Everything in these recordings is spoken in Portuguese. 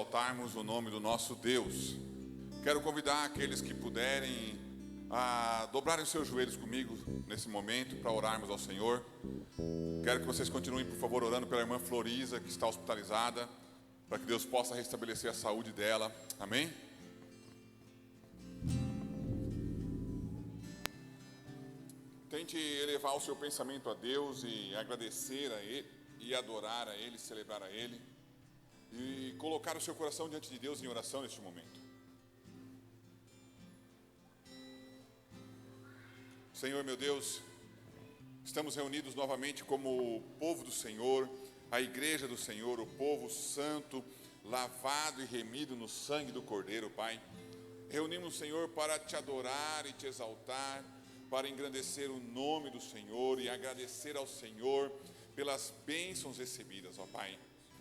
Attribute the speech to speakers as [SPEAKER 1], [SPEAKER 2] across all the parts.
[SPEAKER 1] exaltarmos o nome do nosso Deus. Quero convidar aqueles que puderem a dobrarem os seus joelhos comigo nesse momento para orarmos ao Senhor. Quero que vocês continuem, por favor, orando pela irmã Florisa, que está hospitalizada, para que Deus possa restabelecer a saúde dela. Amém? Tente elevar o seu pensamento a Deus e agradecer a Ele, e adorar a Ele, celebrar a Ele, e colocar o seu coração diante de Deus em oração neste momento. Senhor meu Deus, estamos reunidos novamente como o povo do Senhor, a igreja do Senhor, o povo santo, lavado e remido no sangue do Cordeiro, Pai. Reunimos, Senhor, para te adorar e te exaltar, para engrandecer o nome do Senhor e agradecer ao Senhor pelas bênçãos recebidas, ó Pai.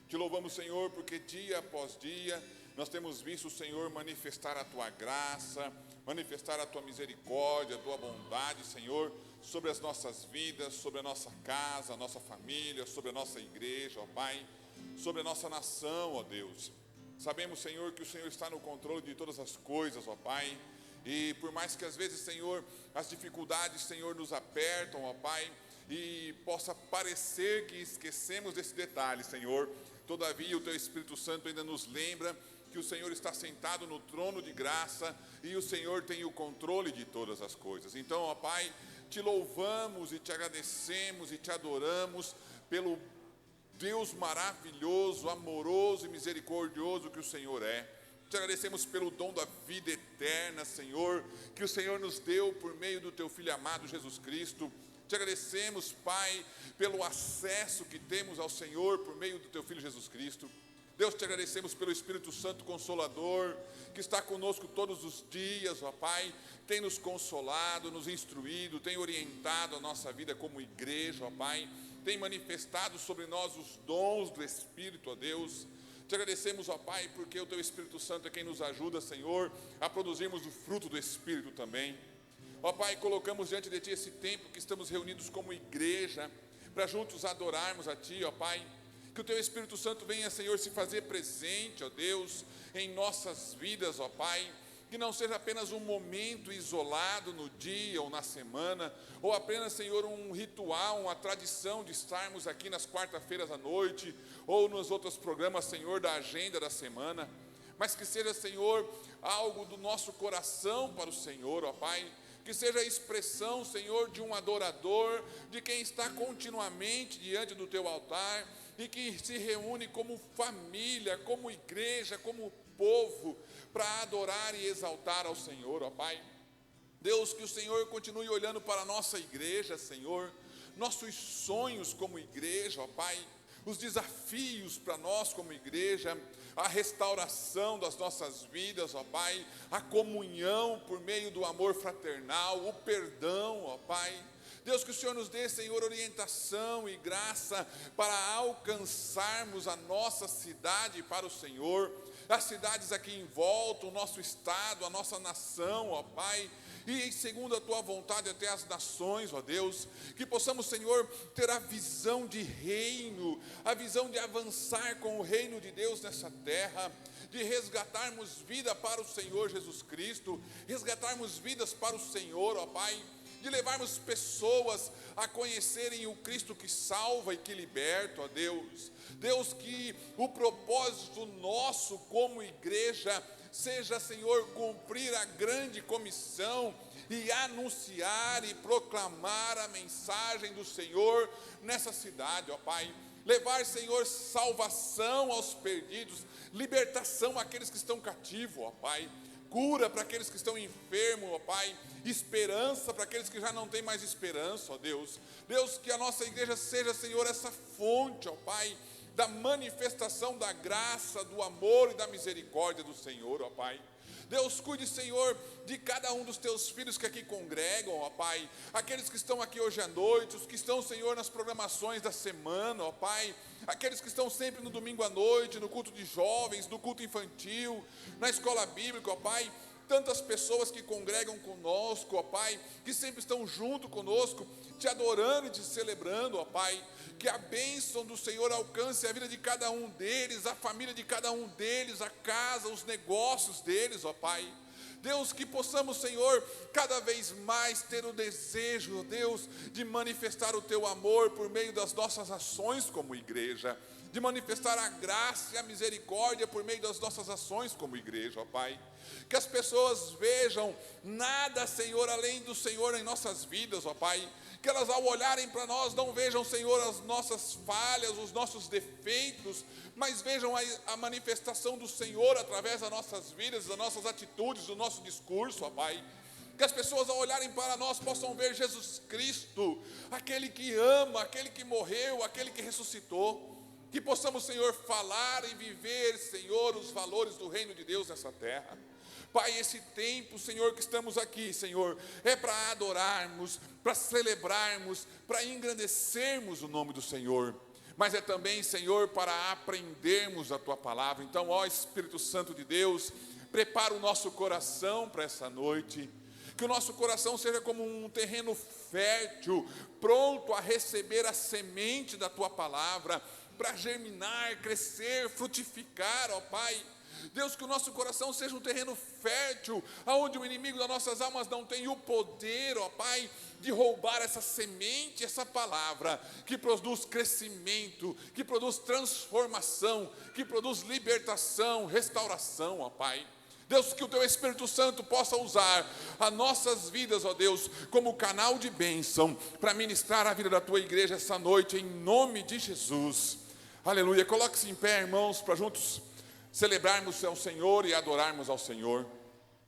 [SPEAKER 1] Te louvamos, Senhor, porque dia após dia nós temos visto o Senhor manifestar a Tua graça, manifestar a Tua misericórdia, a Tua bondade, Senhor, sobre as nossas vidas, sobre a nossa casa, a nossa família, sobre a nossa igreja, ó Pai, sobre a nossa nação, ó Deus. Sabemos, Senhor, que o Senhor está no controle de todas as coisas, ó Pai, e por mais que às vezes, Senhor, as dificuldades, Senhor, nos apertam, ó Pai, e possa parecer que esquecemos desse detalhe, Senhor, todavia o Teu Espírito Santo ainda nos lembra que o Senhor está sentado no trono de graça e o Senhor tem o controle de todas as coisas. Então, ó Pai, te louvamos e te agradecemos e te adoramos pelo Deus maravilhoso, amoroso e misericordioso que o Senhor é. Te agradecemos pelo dom da vida eterna, Senhor, que o Senhor nos deu por meio do Teu Filho amado Jesus Cristo. Te agradecemos, Pai, pelo acesso que temos ao Senhor por meio do Teu Filho Jesus Cristo. Deus, te agradecemos pelo Espírito Santo Consolador, que está conosco todos os dias, ó Pai, tem nos consolado, nos instruído, tem orientado a nossa vida como igreja, ó Pai, tem manifestado sobre nós os dons do Espírito, ó Deus. Te agradecemos, ó Pai, porque o Teu Espírito Santo é quem nos ajuda, Senhor, a produzirmos o fruto do Espírito também. Ó Pai, colocamos diante de Ti esse tempo que estamos reunidos como igreja, para juntos adorarmos a Ti, ó Pai. Que o Teu Espírito Santo venha, Senhor, se fazer presente, ó Deus, em nossas vidas, ó Pai. Que não seja apenas um momento isolado no dia ou na semana, ou apenas, Senhor, um ritual, uma tradição de estarmos aqui nas quarta-feiras à noite, ou nos outros programas, Senhor, da agenda da semana, mas que seja, Senhor, algo do nosso coração para o Senhor, ó Pai, que seja a expressão, Senhor, de um adorador, de quem está continuamente diante do Teu altar, e que se reúne como família, como igreja, como povo, para adorar e exaltar ao Senhor, ó Pai. Deus, que o Senhor continue olhando para a nossa igreja, Senhor, nossos sonhos como igreja, ó Pai, os desafios para nós como igreja, a restauração das nossas vidas, ó Pai, a comunhão por meio do amor fraternal, o perdão, ó Pai. Deus, que o Senhor nos dê, Senhor, orientação e graça para alcançarmos a nossa cidade para o Senhor, as cidades aqui em volta, o nosso estado, a nossa nação, ó Pai, e segundo a Tua vontade até as nações, ó Deus, que possamos, Senhor, ter a visão de reino, a visão de avançar com o reino de Deus nessa terra, de resgatarmos vida para o Senhor Jesus Cristo, resgatarmos vidas para o Senhor, ó Pai, de levarmos pessoas a conhecerem o Cristo que salva e que liberta, ó Deus. Deus, que o propósito nosso como igreja seja, Senhor, cumprir a grande comissão e anunciar e proclamar a mensagem do Senhor nessa cidade, ó Pai. Levar, Senhor, salvação aos perdidos, libertação àqueles que estão cativos, ó Pai. Cura para aqueles que estão enfermos, ó Pai, esperança para aqueles que já não têm mais esperança, ó Deus. Deus, que a nossa igreja seja, Senhor, essa fonte, ó Pai, da manifestação da graça, do amor e da misericórdia do Senhor, ó Pai. Deus, cuide, Senhor, de cada um dos Teus filhos que aqui congregam, ó Pai, aqueles que estão aqui hoje à noite, os que estão, Senhor, nas programações da semana, ó Pai, aqueles que estão sempre no domingo à noite, no culto de jovens, no culto infantil, na escola bíblica, ó Pai. tantas pessoas que congregam conosco, ó Pai, que sempre estão junto conosco, te adorando e te celebrando, ó Pai. Que a bênção do Senhor alcance a vida de cada um deles, a família de cada um deles, a casa, os negócios deles, ó Pai. Deus, que possamos, Senhor, cada vez mais ter o desejo, Deus, de manifestar o Teu amor por meio das nossas ações como igreja, de manifestar a graça e a misericórdia por meio das nossas ações como igreja, ó Pai. Que as pessoas vejam nada, Senhor, além do Senhor em nossas vidas, ó Pai. Que elas, ao olharem para nós, não vejam, Senhor, as nossas falhas, os nossos defeitos, mas vejam a manifestação do Senhor através das nossas vidas, das nossas atitudes, do nosso discurso, ó Pai. Que as pessoas, ao olharem para nós, possam ver Jesus Cristo, aquele que ama, aquele que morreu, aquele que ressuscitou. Que possamos, Senhor, falar e viver, Senhor, os valores do reino de Deus nessa terra. Pai, esse tempo, Senhor, que estamos aqui, Senhor, é para adorarmos, para celebrarmos, para engrandecermos o nome do Senhor. Mas é também, Senhor, para aprendermos a Tua palavra. Então, ó Espírito Santo de Deus, prepara o nosso coração para essa noite. Que o nosso coração seja como um terreno fértil, pronto a receber a semente da Tua palavra, para germinar, crescer, frutificar, ó Pai. Deus, que o nosso coração seja um terreno fértil, onde o inimigo das nossas almas não tem o poder, ó Pai, de roubar essa semente, essa palavra, que produz crescimento, que produz transformação, que produz libertação, restauração, ó Pai. Deus, que o Teu Espírito Santo possa usar as nossas vidas, ó Deus, como canal de bênção, para ministrar a vida da Tua igreja essa noite, em nome de Jesus. Aleluia. Coloque-se em pé, irmãos, para juntos celebrarmos ao Senhor e adorarmos ao Senhor.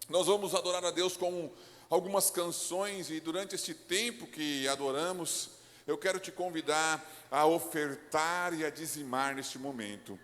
[SPEAKER 1] Nós vamos adorar a Deus com algumas canções, e durante este tempo que adoramos, eu quero te convidar a ofertar e a dizimar neste momento.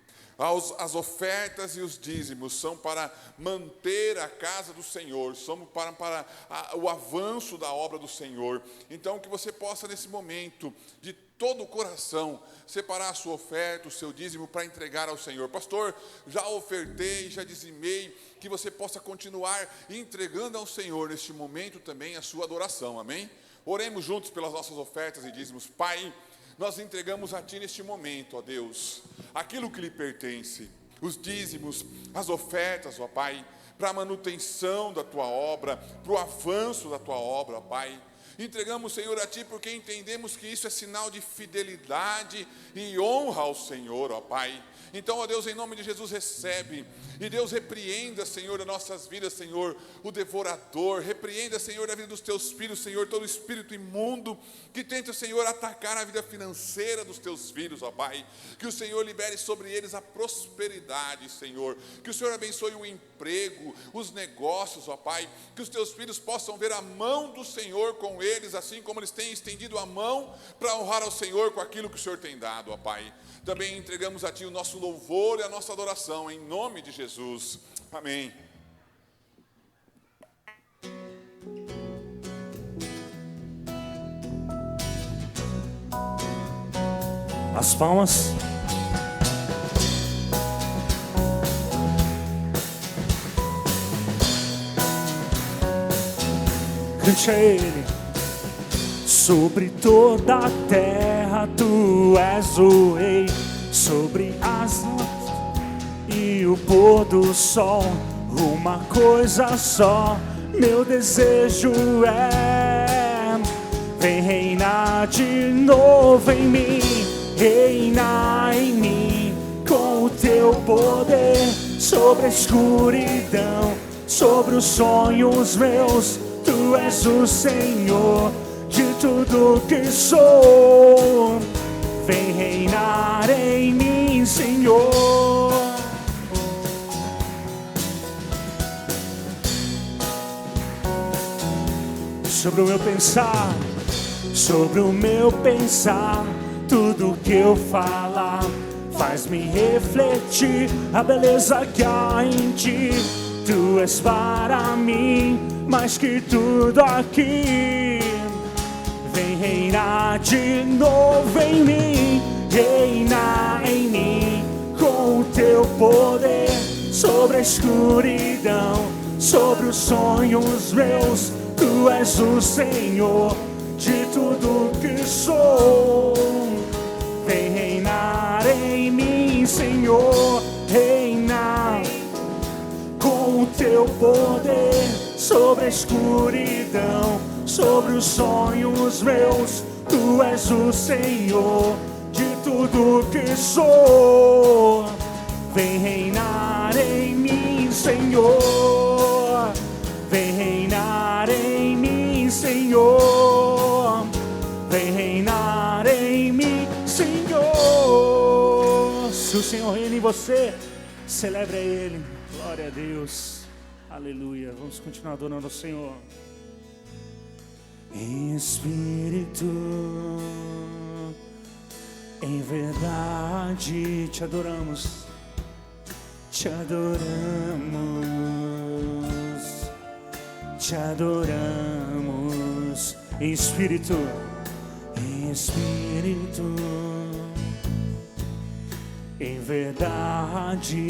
[SPEAKER 1] As ofertas e os dízimos são para manter a casa do Senhor, são para o avanço da obra do Senhor. Então, que você possa, nesse momento, de todo o coração, separar a sua oferta, o seu dízimo, para entregar ao Senhor. Pastor, já ofertei, já dizimei. Que você possa continuar entregando ao Senhor, neste momento também, a sua adoração, amém? Oremos juntos pelas nossas ofertas e dízimos. Pai, nós entregamos a Ti neste momento, ó Deus, aquilo que lhe pertence, os dízimos, as ofertas, ó Pai, para a manutenção da Tua obra, para o avanço da Tua obra, ó Pai. Entregamos, Senhor, a Ti porque entendemos que isso é sinal de fidelidade e honra ao Senhor, ó Pai. Então, ó Deus, em nome de Jesus, recebe. E Deus, repreenda, Senhor, as nossas vidas, Senhor, o devorador. Repreenda, Senhor, a vida dos Teus filhos, Senhor, todo espírito imundo que tenta, Senhor, atacar a vida financeira dos Teus filhos, ó Pai. Que o Senhor libere sobre eles a prosperidade, Senhor. Que o Senhor abençoe o emprego, os negócios, ó Pai. Que os Teus filhos possam ver a mão do Senhor com eles, assim como eles têm estendido a mão para honrar ao Senhor com aquilo que o Senhor tem dado, ó Pai. Também entregamos a Ti o nosso louvor e a nossa adoração, em nome de Jesus. Amém.
[SPEAKER 2] As palmas. Cante a Ele. Sobre toda a terra Tu és o Rei, sobre as e o pôr do sol, uma coisa só, meu desejo é: vem reinar de novo em mim, reina em mim, com o Teu poder, sobre a escuridão, sobre os sonhos meus, Tu és o Senhor de tudo que sou. Vem reinar em mim, Senhor. Sobre o meu pensar, sobre o meu pensar, tudo que eu falar faz-me refletir a beleza que há em Ti. Tu és para mim mais que tudo aqui. Vem reinar de novo em mim, reina em mim, com o Teu poder, sobre a escuridão, sobre os sonhos meus. Tu és o Senhor de tudo que sou. Vem reinar em mim, Senhor, reinar com o teu poder sobre a escuridão, sobre os sonhos meus. Tu és o Senhor de tudo que sou. Vem reinar em mim, Senhor. Vem reinar em mim, Senhor. Vem reinar em mim, Senhor. Se o Senhor reina em você, celebre a Ele. Glória a Deus. Aleluia. Vamos continuar adorando ao Senhor. Espírito, em verdade te adoramos. Te adoramos. Te adoramos. Espírito, Espírito, em verdade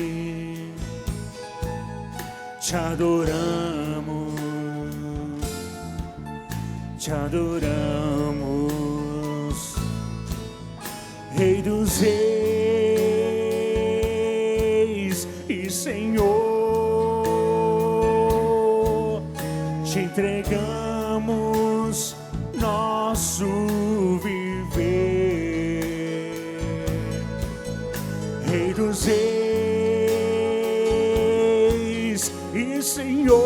[SPEAKER 2] te adoramos, te adoramos, Rei dos Reis e Senhor, te entregamos nosso viver, Rei dos Reis e Senhor,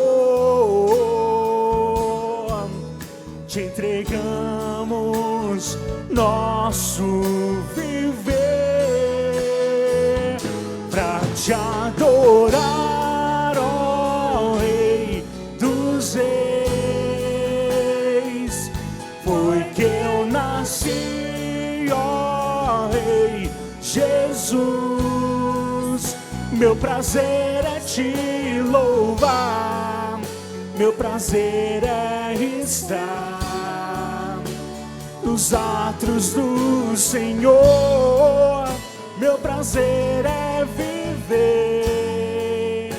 [SPEAKER 2] te entregamos nosso viver pra te adorar, ó Rei dos Reis. Foi que eu nasci, ó Rei Jesus. Meu prazer é te louvar, meu prazer é estar nos átrios do Senhor. Meu prazer é viver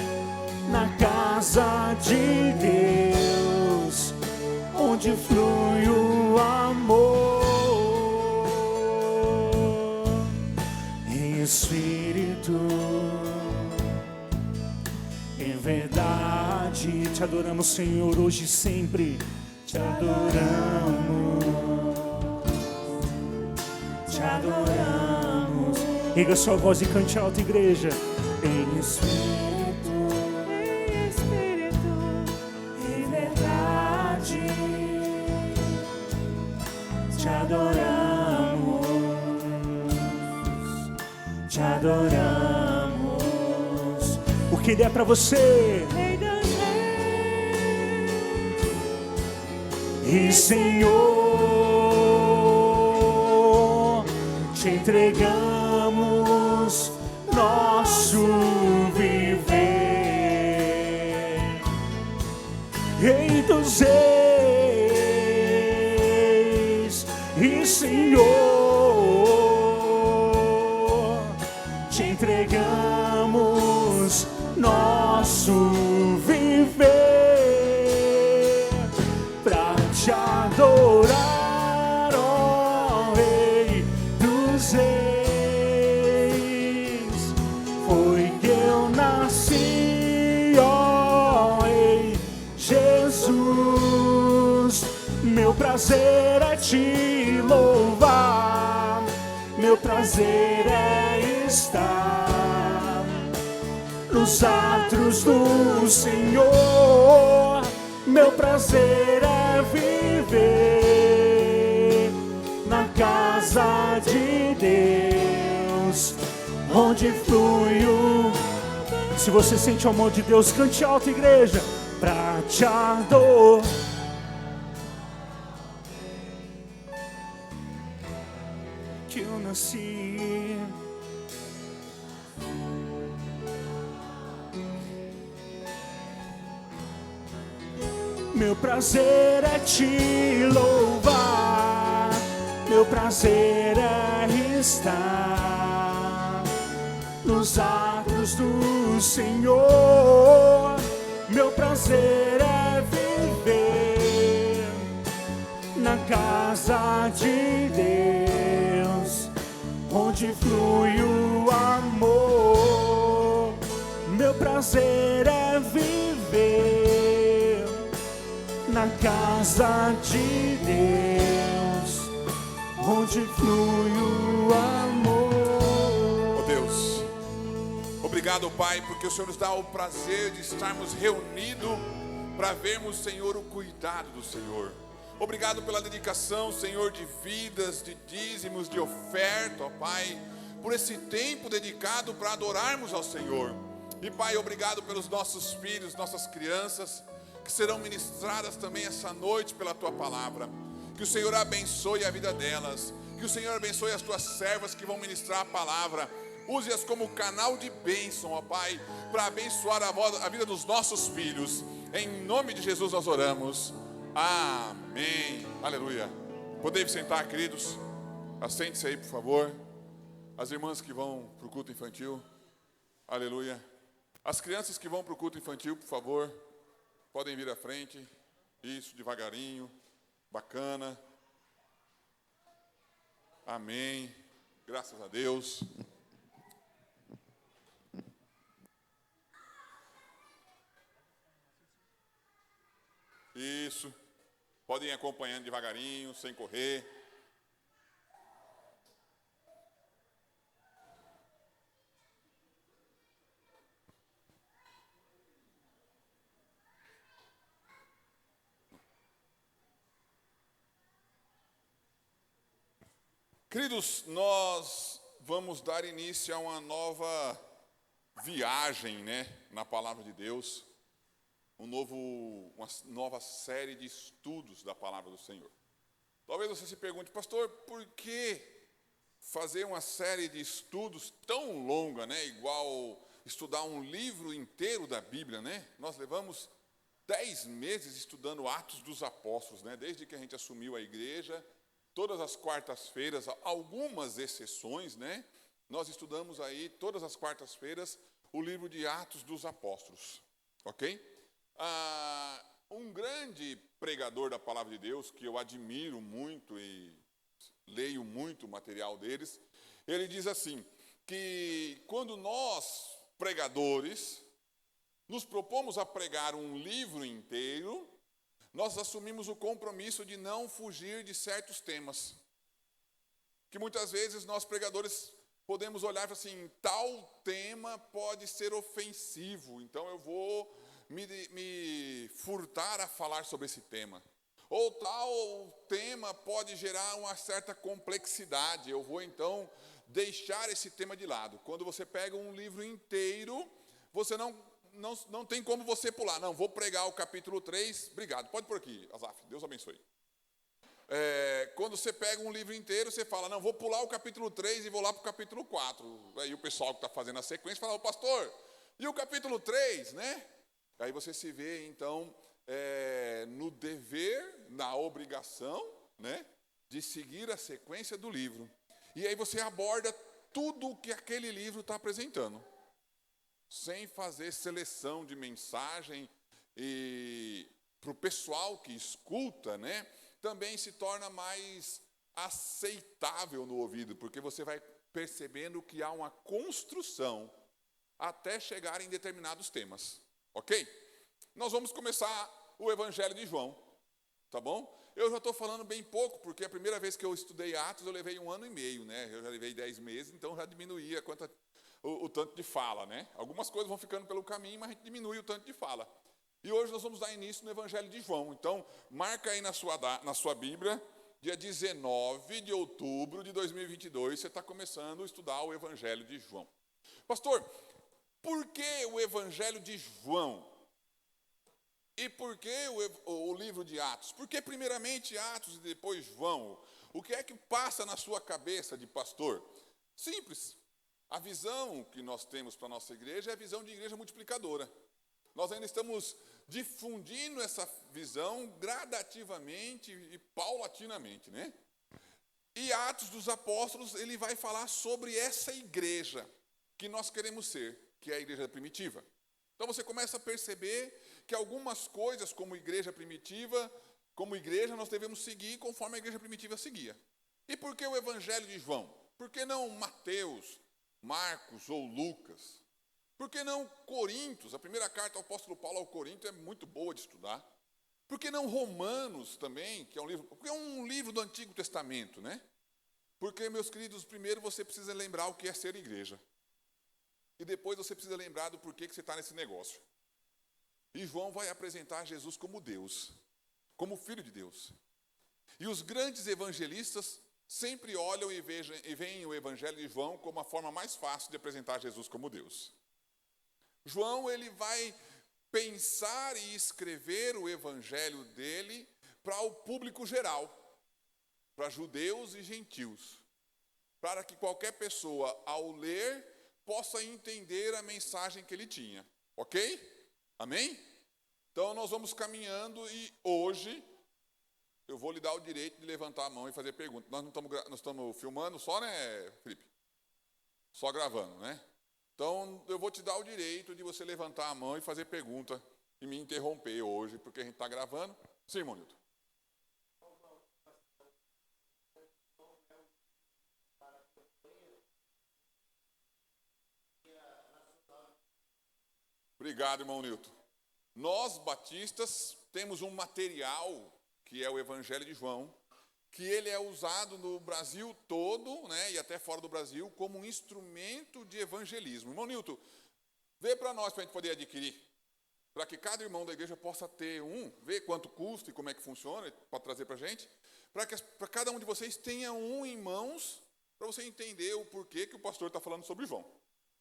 [SPEAKER 2] na casa de Deus, onde flui o amor. Espírito, em verdade te adoramos, Senhor, hoje e sempre. Te adoramos, te adoramos. Erga sua voz e cante alto, igreja. Em Espírito, em verdade te adoramos, te adoramos. O que Ele é pra você?
[SPEAKER 3] Rei dos
[SPEAKER 2] E Senhor, te entregamos nosso viver, Rei dos Reis e Senhor, te entregamos nosso viver pra te adorar, ó Rei dos Reis. Foi que eu nasci, ó Rei Jesus. Meu prazer é te louvar, meu prazer é estar nos átrios do Senhor. Meu prazer é viver na casa de Deus, onde flui o... Se você sente o amor de Deus, cante alto, igreja, pra te adorar. Que eu nasci, meu prazer é te louvar, meu prazer é estar nos átrios do Senhor. Meu prazer é viver na casa de Deus, onde flui o amor. Meu prazer é viver na casa de Deus, onde flui o amor.
[SPEAKER 1] Oh Deus, obrigado, Pai, porque o Senhor nos dá o prazer de estarmos reunidos para vermos, Senhor, o cuidado do Senhor. Obrigado pela dedicação, Senhor, de vidas, de dízimos, de oferta, ó Pai, por esse tempo dedicado para adorarmos ao Senhor. E Pai, obrigado pelos nossos filhos, nossas crianças, que serão ministradas também essa noite pela Tua palavra. Que o Senhor abençoe a vida delas, que o Senhor abençoe as Tuas servas que vão ministrar a palavra. Use-as como canal de bênção, ó Pai, para abençoar a vida dos nossos filhos. Em nome de Jesus nós oramos. Amém. Aleluia. Podem sentar, queridos. Assente-se aí, por favor. As irmãs que vão para o culto infantil. Aleluia. As crianças que vão para o culto infantil, por favor, podem vir à frente. Isso, devagarinho. Bacana. Amém. Graças a Deus. Isso. Podem ir acompanhando devagarinho, sem correr. Queridos, nós vamos dar início a uma nova viagem, né, na palavra de Deus. Uma nova série de estudos da palavra do Senhor. Talvez você se pergunte, pastor, por que fazer uma série de estudos tão longa, né? Igual estudar um livro inteiro da Bíblia, né? Nós levamos 10 meses estudando Atos dos Apóstolos, né? Desde que a gente assumiu a igreja, todas as quartas-feiras, algumas exceções, né? Nós estudamos aí todas as quartas-feiras o livro de Atos dos Apóstolos, ok? Um grande pregador da palavra de Deus, que eu admiro muito e leio muito o material deles, ele diz assim, que quando nós, pregadores, nos propomos a pregar um livro inteiro, nós assumimos o compromisso de não fugir de certos temas. Que muitas vezes nós, pregadores, podemos olhar assim, tal tema pode ser ofensivo, então eu vou me furtar a falar sobre esse tema. Ou tal tema pode gerar uma certa complexidade, eu vou então deixar esse tema de lado. Quando você pega um livro inteiro, você não tem como você pular. Não, vou pregar o capítulo 3, obrigado, pode por aqui, Azaf, Deus abençoe. Quando você pega um livro inteiro, você fala, não, vou pular o capítulo 3 e vou lá para o capítulo 4. Aí o pessoal que está fazendo a sequência fala, pastor, e o capítulo 3, né? Aí você se vê, então, no dever, na obrigação, né, de seguir a sequência do livro. E aí você aborda tudo o que aquele livro está apresentando, sem fazer seleção de mensagem. E para o pessoal que escuta, né, também se torna mais aceitável no ouvido, porque você vai percebendo que há uma construção até chegar em determinados temas. Ok? Nós vamos começar o Evangelho de João, tá bom? Eu já estou falando bem pouco, porque a primeira vez que eu estudei Atos, eu levei 1 ano e meio, né? Eu já levei 10 meses, então já diminuí o tanto de fala, né? Algumas coisas vão ficando pelo caminho, mas a gente diminui o tanto de fala. E hoje nós vamos dar início no Evangelho de João. Então, marca aí na sua Bíblia, dia 19 de outubro de 2022, você está começando a estudar o Evangelho de João. Pastor, por que o Evangelho de João? E por que o livro de Atos? Por que primeiramente Atos e depois João? O que é que passa na sua cabeça de pastor? Simples. A visão que nós temos para a nossa igreja é a visão de igreja multiplicadora. Nós ainda estamos difundindo essa visão gradativamente e paulatinamente, né? E Atos dos Apóstolos, ele vai falar sobre essa igreja que nós queremos ser, que é a igreja primitiva. Então você começa a perceber que algumas coisas, como igreja primitiva, como igreja, nós devemos seguir conforme a igreja primitiva seguia. E por que o Evangelho de João? Por que não Mateus, Marcos ou Lucas? Por que não Coríntios? A primeira carta do apóstolo Paulo ao Corinto é muito boa de estudar. Por que não Romanos também, que é um livro, porque é um livro do Antigo Testamento, né? Porque, meus queridos, primeiro você precisa lembrar o que é ser igreja. E depois você precisa lembrar do porquê que você está nesse negócio. E João vai apresentar Jesus como Deus, como Filho de Deus. E os grandes evangelistas sempre olham e veem o Evangelho de João como a forma mais fácil de apresentar Jesus como Deus. João, ele vai pensar e escrever o Evangelho dele para o público geral, para judeus e gentios, para que qualquer pessoa, ao ler, possa entender a mensagem que ele tinha. Ok? Amém? Então, nós vamos caminhando e hoje eu vou lhe dar o direito de levantar a mão e fazer pergunta. Nós não estamos filmando só, né, Felipe? Só gravando, né? Então, eu vou te dar o direito de você levantar a mão e fazer pergunta e me interromper hoje, porque a gente está gravando. Sim, irmão Nilton. Obrigado, irmão Nilton. Nós, batistas, temos um material, que é o Evangelho de João, que ele é usado no Brasil todo, né, e até fora do Brasil, como um instrumento de evangelismo. Irmão Nilton, vê para nós, para a gente poder adquirir, para que cada irmão da igreja possa ter vê quanto custa e como é que funciona, pode trazer para a gente, para que cada um de vocês tenha um em mãos, para você entender o porquê que o pastor está falando sobre João,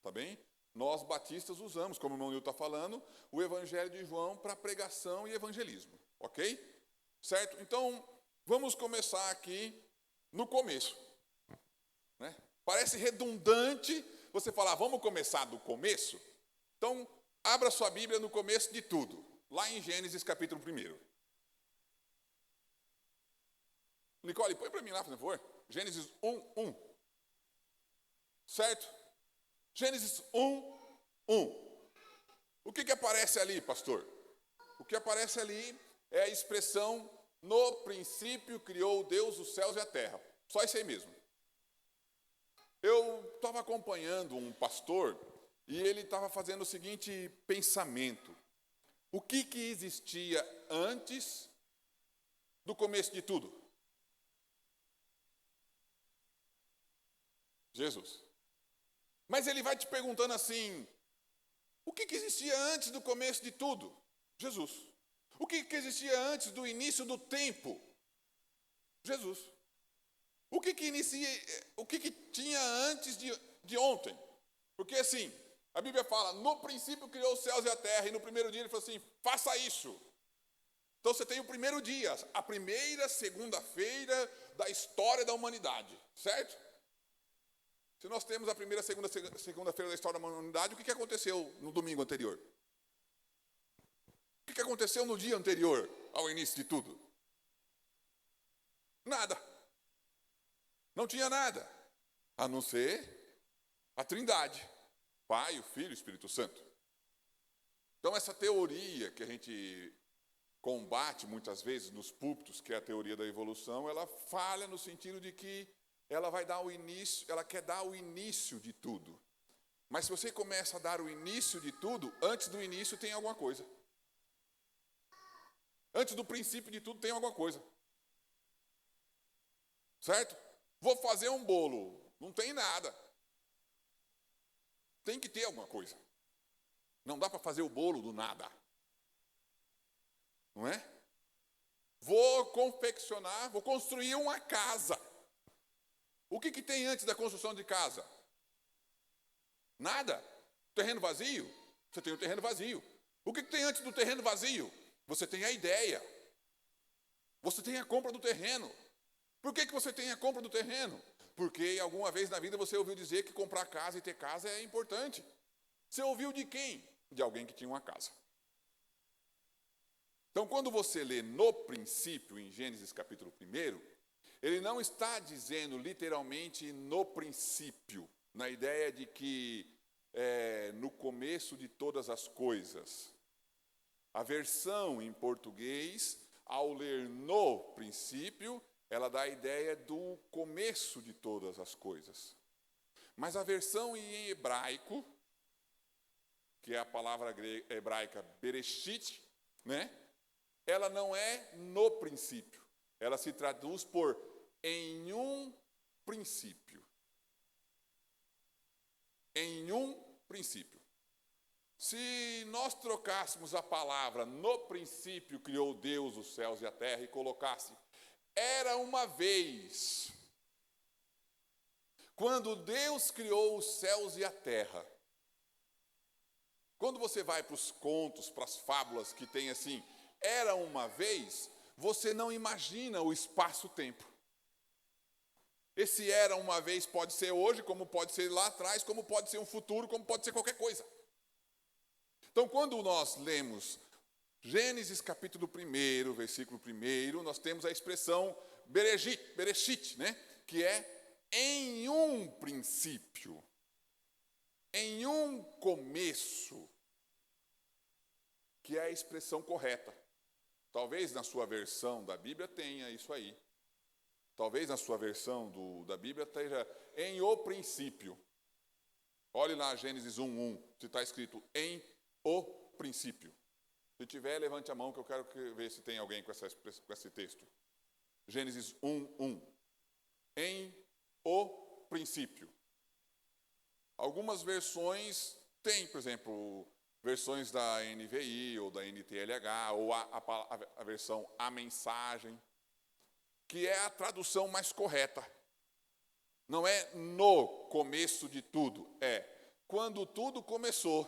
[SPEAKER 1] tá bem? Nós, batistas, usamos, como o irmão Nilton está falando, o Evangelho de João para pregação e evangelismo, ok? Certo? Então, vamos começar aqui no começo. Né? Parece redundante você falar, vamos começar do começo? Então, abra sua Bíblia no começo de tudo, lá em Gênesis capítulo 1. Nicole, põe para mim lá, por favor. Gênesis 1:1. Certo? Gênesis 1:1. O que aparece ali, pastor? O que aparece ali é a expressão, no princípio criou Deus os céus e a terra. Só isso aí mesmo. Eu estava acompanhando um pastor e ele estava fazendo o seguinte pensamento. O que existia antes do começo de tudo? Jesus. Mas ele vai te perguntando assim, o que existia antes do começo de tudo? Jesus. O que existia antes do início do tempo? Jesus. O que tinha antes de ontem? Porque assim, a Bíblia fala, no princípio criou os céus e a terra, e no primeiro dia ele falou assim, faça isso. Então você tem o primeiro dia, a primeira segunda-feira da história da humanidade, certo? Se nós temos a primeira segunda-feira da história da humanidade, o que aconteceu no domingo anterior? O que aconteceu no dia anterior ao início de tudo? Nada. Não tinha nada, a não ser a Trindade, Pai, o Filho e o Espírito Santo. Então essa teoria que a gente combate muitas vezes nos púlpitos, que é a teoria da evolução, ela falha no sentido de que ela quer dar o início de tudo. Mas se você começa a dar o início de tudo, antes do início tem alguma coisa. Antes do princípio de tudo tem alguma coisa. Certo? Vou fazer um bolo. Não tem nada. Tem que ter alguma coisa. Não dá para fazer o bolo do nada. Não é? Vou construir uma casa. O que tem antes da construção de casa? Nada. Terreno vazio? Você tem o terreno vazio. O que tem antes do terreno vazio? Você tem a ideia. Você tem a compra do terreno. Por que você tem a compra do terreno? Porque alguma vez na vida você ouviu dizer que comprar casa e ter casa é importante. Você ouviu de quem? De alguém que tinha uma casa. Então, quando você lê no princípio, em Gênesis capítulo 1, ele não está dizendo literalmente no princípio, na ideia de que no começo de todas as coisas. A versão em português, ao ler no princípio, ela dá a ideia do começo de todas as coisas. Mas a versão em hebraico, que é a palavra hebraica bereshit, né? Ela não é no princípio. Ela se traduz por em um princípio. Em um princípio. Se nós trocássemos a palavra no princípio criou Deus os céus e a terra e colocasse era uma vez, quando Deus criou os céus e a terra. Quando você vai para os contos, para as fábulas que tem assim, era uma vez, você não imagina o espaço-tempo. Esse era uma vez pode ser hoje, como pode ser lá atrás, como pode ser um futuro, como pode ser qualquer coisa. Então, quando nós lemos Gênesis capítulo 1, versículo 1, nós temos a expressão bereshit, né? Que é em um princípio, em um começo, que é a expressão correta. Talvez na sua versão da Bíblia tenha isso aí. Talvez na sua versão da Bíblia esteja em o princípio. Olhe lá Gênesis 1:1, se está escrito em o princípio. Se tiver, levante a mão que eu quero ver se tem alguém com esse texto. Gênesis 1:1. Em o princípio. Algumas versões têm, por exemplo, versões da NVI ou da NTLH, ou a versão A Mensagem, que é a tradução mais correta. Não é no começo de tudo, é quando tudo começou.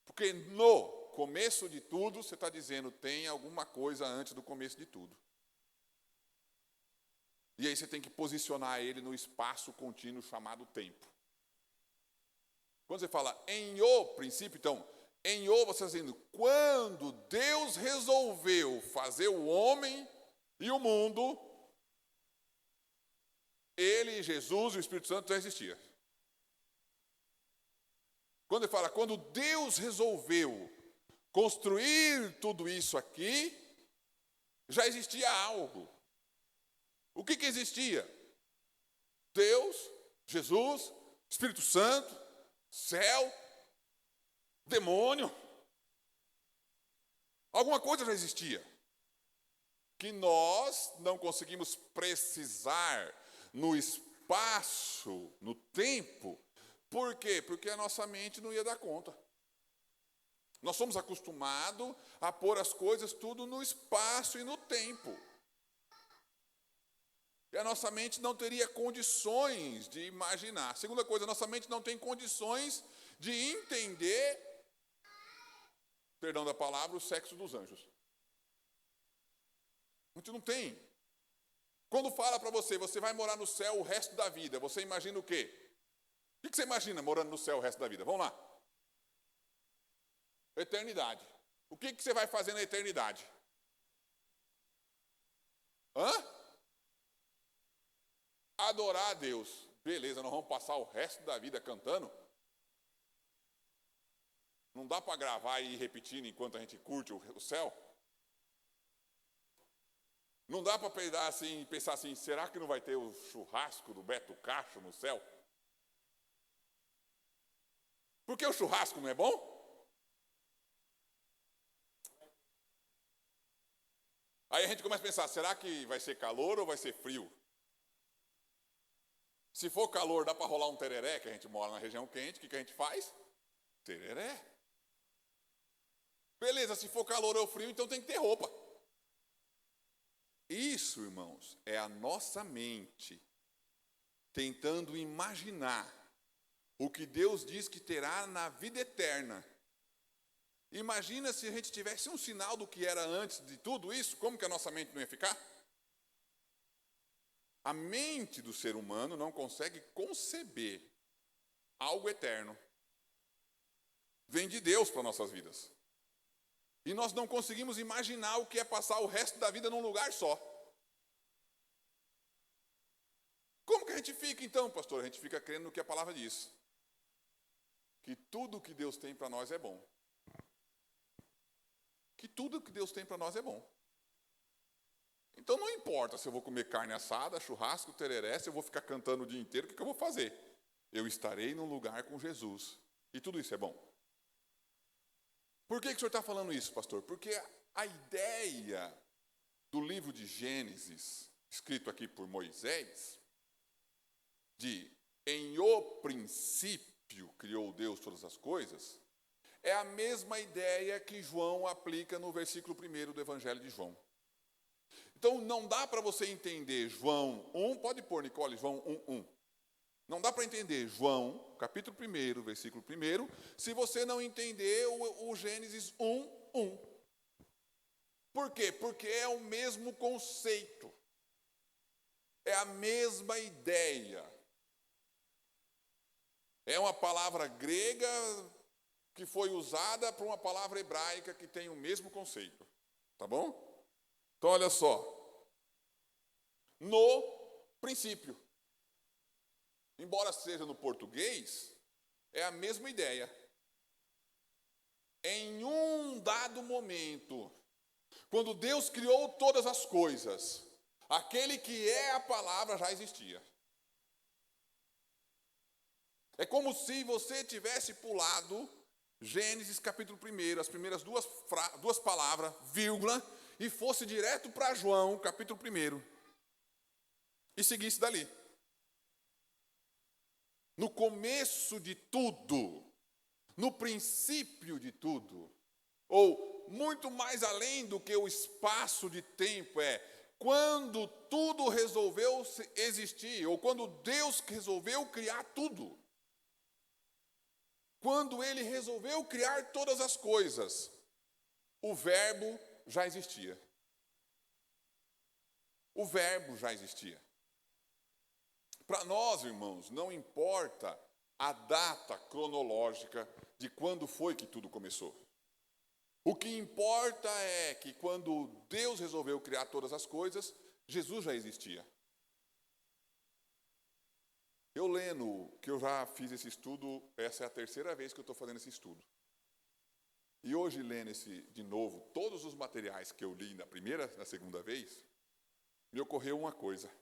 [SPEAKER 1] Porque no começo de tudo, você está dizendo, tem alguma coisa antes do começo de tudo. E aí você tem que posicionar ele no espaço contínuo chamado tempo. Quando você fala em o princípio, então, em o, você está dizendo, quando Deus resolveu fazer o homem e o mundo, ele, Jesus e o Espírito Santo já existiam. Quando ele fala, quando Deus resolveu construir tudo isso aqui, já existia algo. O que existia? Deus, Jesus, Espírito Santo, céu, demônio. Alguma coisa já existia. Que nós não conseguimos precisar no espaço, no tempo. Por quê? Porque a nossa mente não ia dar conta. Nós somos acostumados a pôr as coisas tudo no espaço e no tempo. E a nossa mente não teria condições de imaginar. Segunda coisa, a nossa mente não tem condições de entender, perdão da palavra, o sexo dos anjos. A gente não tem. Quando fala para você, você vai morar no céu o resto da vida, você imagina o quê? O que você imagina morando no céu o resto da vida? Vamos lá. Eternidade. O que você vai fazer na eternidade? Adorar a Deus. Beleza, nós vamos passar o resto da vida cantando? Não dá para gravar e ir repetindo enquanto a gente curte o céu? Não dá para pensar assim, será que não vai ter o churrasco do Beto Cacho no céu? Porque o churrasco não é bom? Aí a gente começa a pensar, será que vai ser calor ou vai ser frio? Se for calor, dá para rolar um tereré, que a gente mora na região quente, o que a gente faz? Tereré. Beleza, se for calor ou frio, então tem que ter roupa. Isso, irmãos, é a nossa mente tentando imaginar o que Deus diz que terá na vida eterna. Imagina se a gente tivesse um sinal do que era antes de tudo isso, como que a nossa mente não ia ficar? A mente do ser humano não consegue conceber algo eterno. Vem de Deus para nossas vidas. E nós não conseguimos imaginar o que é passar o resto da vida num lugar só. Como que a gente fica então, pastor? A gente fica crendo no que a palavra diz. Que tudo que Deus tem para nós é bom. que tudo que Deus tem para nós é bom. Então não importa se eu vou comer carne assada, churrasco, tereré, se eu vou ficar cantando o dia inteiro, o que eu vou fazer? Eu estarei num lugar com Jesus. E tudo isso é bom. Por que o senhor está falando isso, pastor? Porque a ideia do livro de Gênesis, escrito aqui por Moisés, de em o princípio criou Deus todas as coisas, é a mesma ideia que João aplica no versículo 1 do Evangelho de João. Então, não dá para você entender João 1, pode pôr, Nicole, João 1:1. Não dá para entender João, capítulo 1, versículo 1, se você não entender o Gênesis 1:1. Por quê? Porque é o mesmo conceito. É a mesma ideia. É uma palavra grega que foi usada por uma palavra hebraica que tem o mesmo conceito. Tá bom? Então, olha só. No princípio. Embora seja no português, é a mesma ideia. Em um dado momento, quando Deus criou todas as coisas, aquele que é a palavra já existia. É como se você tivesse pulado Gênesis capítulo 1, as primeiras duas palavras, vírgula, e fosse direto para João capítulo 1, e seguisse dali. No começo de tudo, no princípio de tudo, ou muito mais além do que o espaço de tempo, quando tudo resolveu existir, ou quando Deus resolveu criar tudo. Quando Ele resolveu criar todas as coisas, o Verbo já existia. O Verbo já existia. Para nós, irmãos, não importa a data cronológica de quando foi que tudo começou. O que importa é que quando Deus resolveu criar todas as coisas, Jesus já existia. Eu lendo, que eu já fiz esse estudo, essa é a terceira vez que eu estou fazendo esse estudo. E hoje, lendo de novo, todos os materiais que eu li na segunda vez, me ocorreu uma coisa.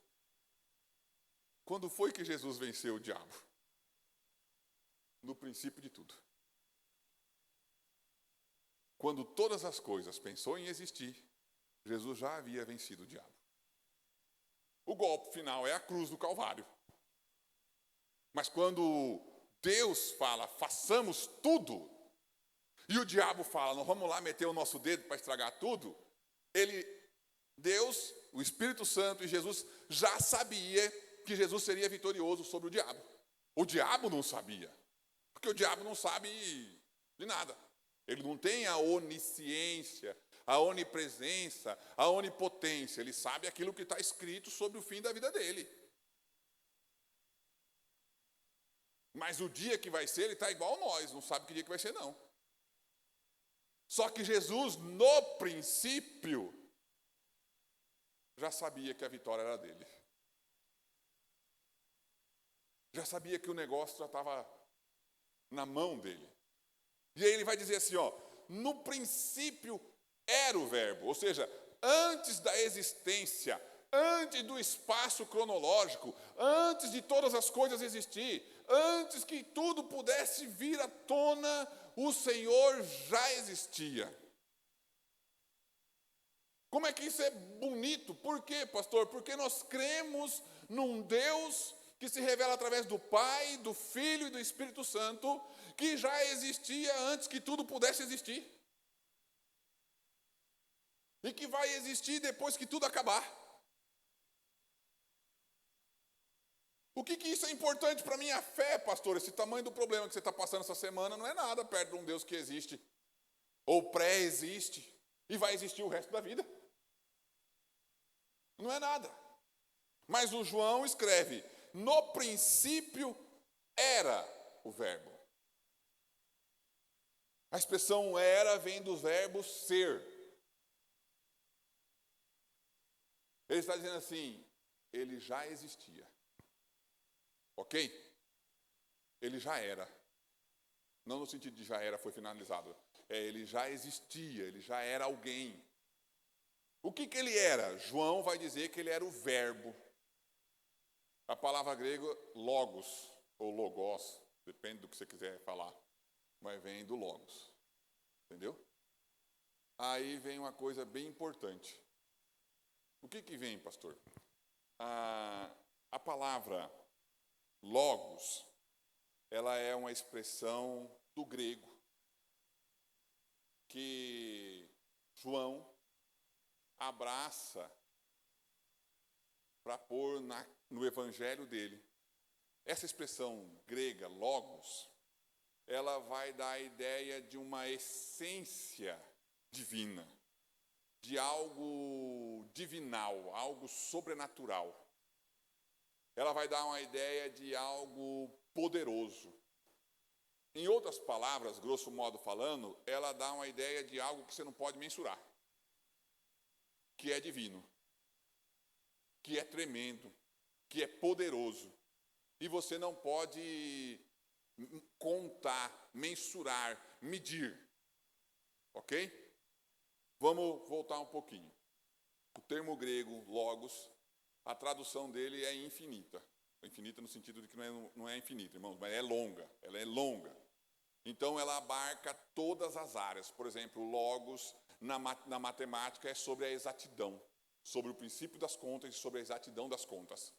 [SPEAKER 1] Quando foi que Jesus venceu o diabo? No princípio de tudo. Quando todas as coisas pensou em existir, Jesus já havia vencido o diabo. O golpe final é a cruz do Calvário. Mas quando Deus fala, façamos tudo, e o diabo fala, não vamos lá meter o nosso dedo para estragar tudo, Deus, o Espírito Santo e Jesus já sabia que Jesus seria vitorioso sobre o diabo. O diabo não sabia, porque o diabo não sabe de nada. Ele não tem a onisciência, a onipresença, a onipotência. Ele sabe aquilo que está escrito sobre o fim da vida dele. Mas o dia que vai ser, ele está igual a nós, não sabe que dia que vai ser, não. Só que Jesus, no princípio, já sabia que a vitória era dele. Já sabia que o negócio já estava na mão dele. E aí ele vai dizer assim, no princípio era o Verbo, ou seja, antes da existência, antes do espaço cronológico, antes de todas as coisas existir, antes que tudo pudesse vir à tona, o Senhor já existia. Como é que isso é bonito? Por quê, pastor? Porque nós cremos num Deus que se revela através do Pai, do Filho e do Espírito Santo, que já existia antes que tudo pudesse existir. E que vai existir depois que tudo acabar. O que isso é importante para a minha fé, pastor? Esse tamanho do problema que você está passando essa semana não é nada perto de um Deus que existe, ou pré-existe, e vai existir o resto da vida. Não é nada. Mas o João escreve, no princípio era o Verbo. A expressão era vem do verbo ser. Ele está dizendo assim, ele já existia. Ok? Ele já era. Não no sentido de já era, foi finalizado. ele já existia, ele já era alguém. O que ele era? João vai dizer que ele era o verbo. A palavra grega logos, ou logos, depende do que você quiser falar, mas vem do logos. Entendeu? Aí vem uma coisa bem importante. O que vem, pastor? A palavra logos, ela é uma expressão do grego que João abraça para pôr no evangelho dele. Essa expressão grega, logos, ela vai dar a ideia de uma essência divina, de algo divinal, algo sobrenatural. Ela vai dar uma ideia de algo poderoso. Em outras palavras, grosso modo falando, ela dá uma ideia de algo que você não pode mensurar, que é divino, que é tremendo, que é poderoso. E você não pode contar, mensurar, medir. Ok? Vamos voltar um pouquinho. O termo grego, logos, a tradução dele é infinita. Infinita no sentido de que não é infinita, irmãos, mas é longa. Ela é longa. Então, ela abarca todas as áreas. Por exemplo, logos na matemática é sobre a exatidão, sobre o princípio das contas e sobre a exatidão das contas.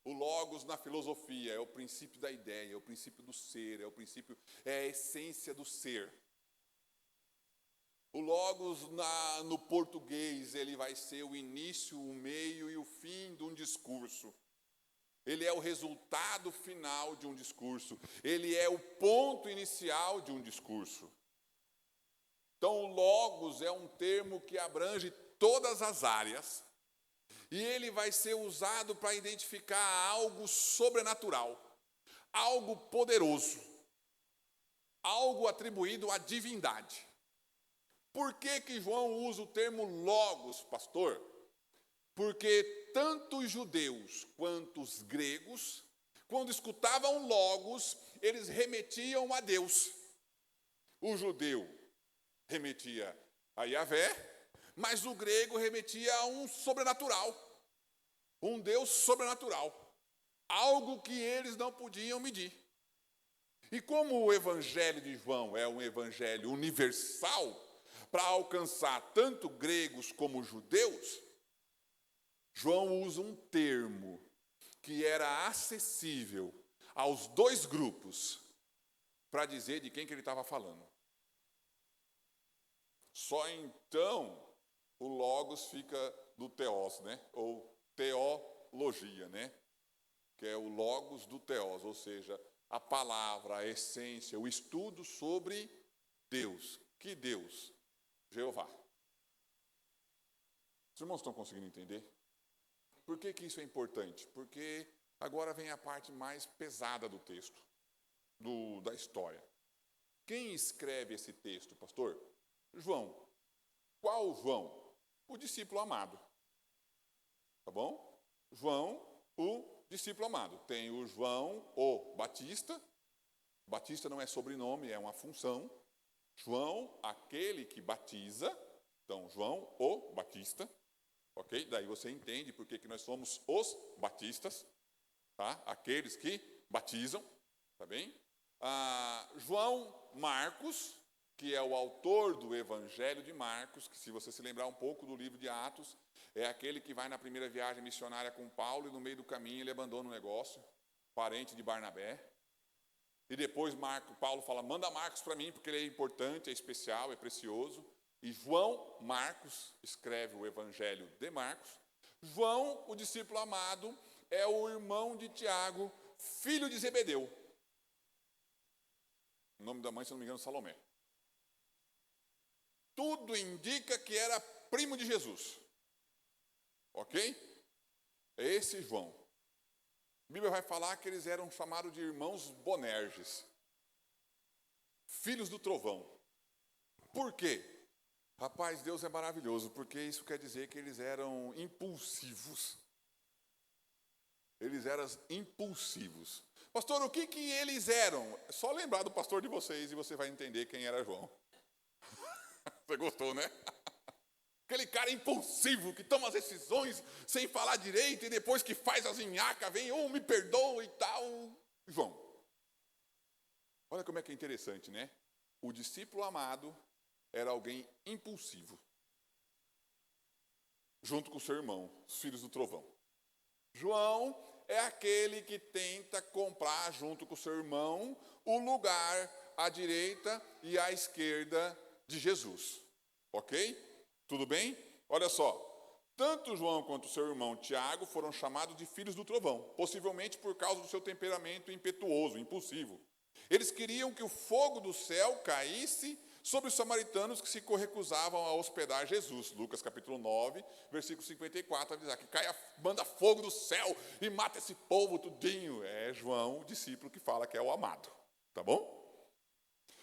[SPEAKER 1] O logos na filosofia é o princípio da ideia, é o princípio do ser, é a essência do ser. O logos no português, ele vai ser o início, o meio e o fim de um discurso. Ele é o resultado final de um discurso. Ele é o ponto inicial de um discurso. Então, o logos é um termo que abrange todas as áreas. E ele vai ser usado para identificar algo sobrenatural, algo poderoso, algo atribuído à divindade. Por que João usa o termo logos, pastor? Porque tanto os judeus quanto os gregos, quando escutavam logos, eles remetiam a Deus. O judeu remetia a Yahvé, mas o grego remetia a um sobrenatural, um Deus sobrenatural, algo que eles não podiam medir. E como o evangelho de João é um evangelho universal, para alcançar tanto gregos como judeus, João usa um termo que era acessível aos dois grupos para dizer de quem que ele estava falando. Só então o logos fica do teós, né? Ou teologia, né? Que é o logos do teós, ou seja, a palavra, a essência, o estudo sobre Deus. Que Deus? Jeová. Os irmãos estão conseguindo entender? Por que isso é importante? Porque agora vem a parte mais pesada do texto, da história. Quem escreve esse texto, pastor? João. Qual João? O discípulo amado. Tá bom? João, o discípulo amado. Tem o João, o Batista. Batista não é sobrenome, é uma função. João, aquele que batiza. Então, João, o Batista. Ok? Daí você entende por que nós somos os batistas. Tá? Aqueles que batizam. Tá bem? João Marcos, que é o autor do Evangelho de Marcos, que se você se lembrar um pouco do livro de Atos, é aquele que vai na primeira viagem missionária com Paulo e no meio do caminho ele abandona o negócio, parente de Barnabé. E depois Paulo fala, manda Marcos para mim, porque ele é importante, é especial, é precioso. E João Marcos escreve o Evangelho de Marcos. João, o discípulo amado, é o irmão de Tiago, filho de Zebedeu. O nome da mãe, se não me engano, Salomé. Tudo indica que era primo de Jesus. Ok? É esse João. A Bíblia vai falar que eles eram chamados de irmãos Bonerges. Filhos do trovão. Por quê? Rapaz, Deus é maravilhoso, porque isso quer dizer que eles eram impulsivos. Eles eram impulsivos. Pastor, o que eles eram? É só lembrar do pastor de vocês e você vai entender quem era João. Você gostou, né? Aquele cara impulsivo que toma as decisões sem falar direito e depois que faz as nhaca, vem, me perdoa e tal. João. Olha como é que é interessante, né? O discípulo amado era alguém impulsivo. Junto com o seu irmão, os filhos do trovão. João é aquele que tenta comprar junto com o seu irmão o lugar à direita e à esquerda de Jesus. Ok? Tudo bem? Olha só. Tanto João quanto seu irmão Tiago foram chamados de filhos do trovão, possivelmente por causa do seu temperamento impetuoso, impulsivo. Eles queriam que o fogo do céu caísse sobre os samaritanos que se recusavam a hospedar Jesus. Lucas capítulo 9, versículo 54, vai dizer que manda fogo do céu e mata esse povo tudinho. É João, o discípulo, que fala que é o amado. Tá bom?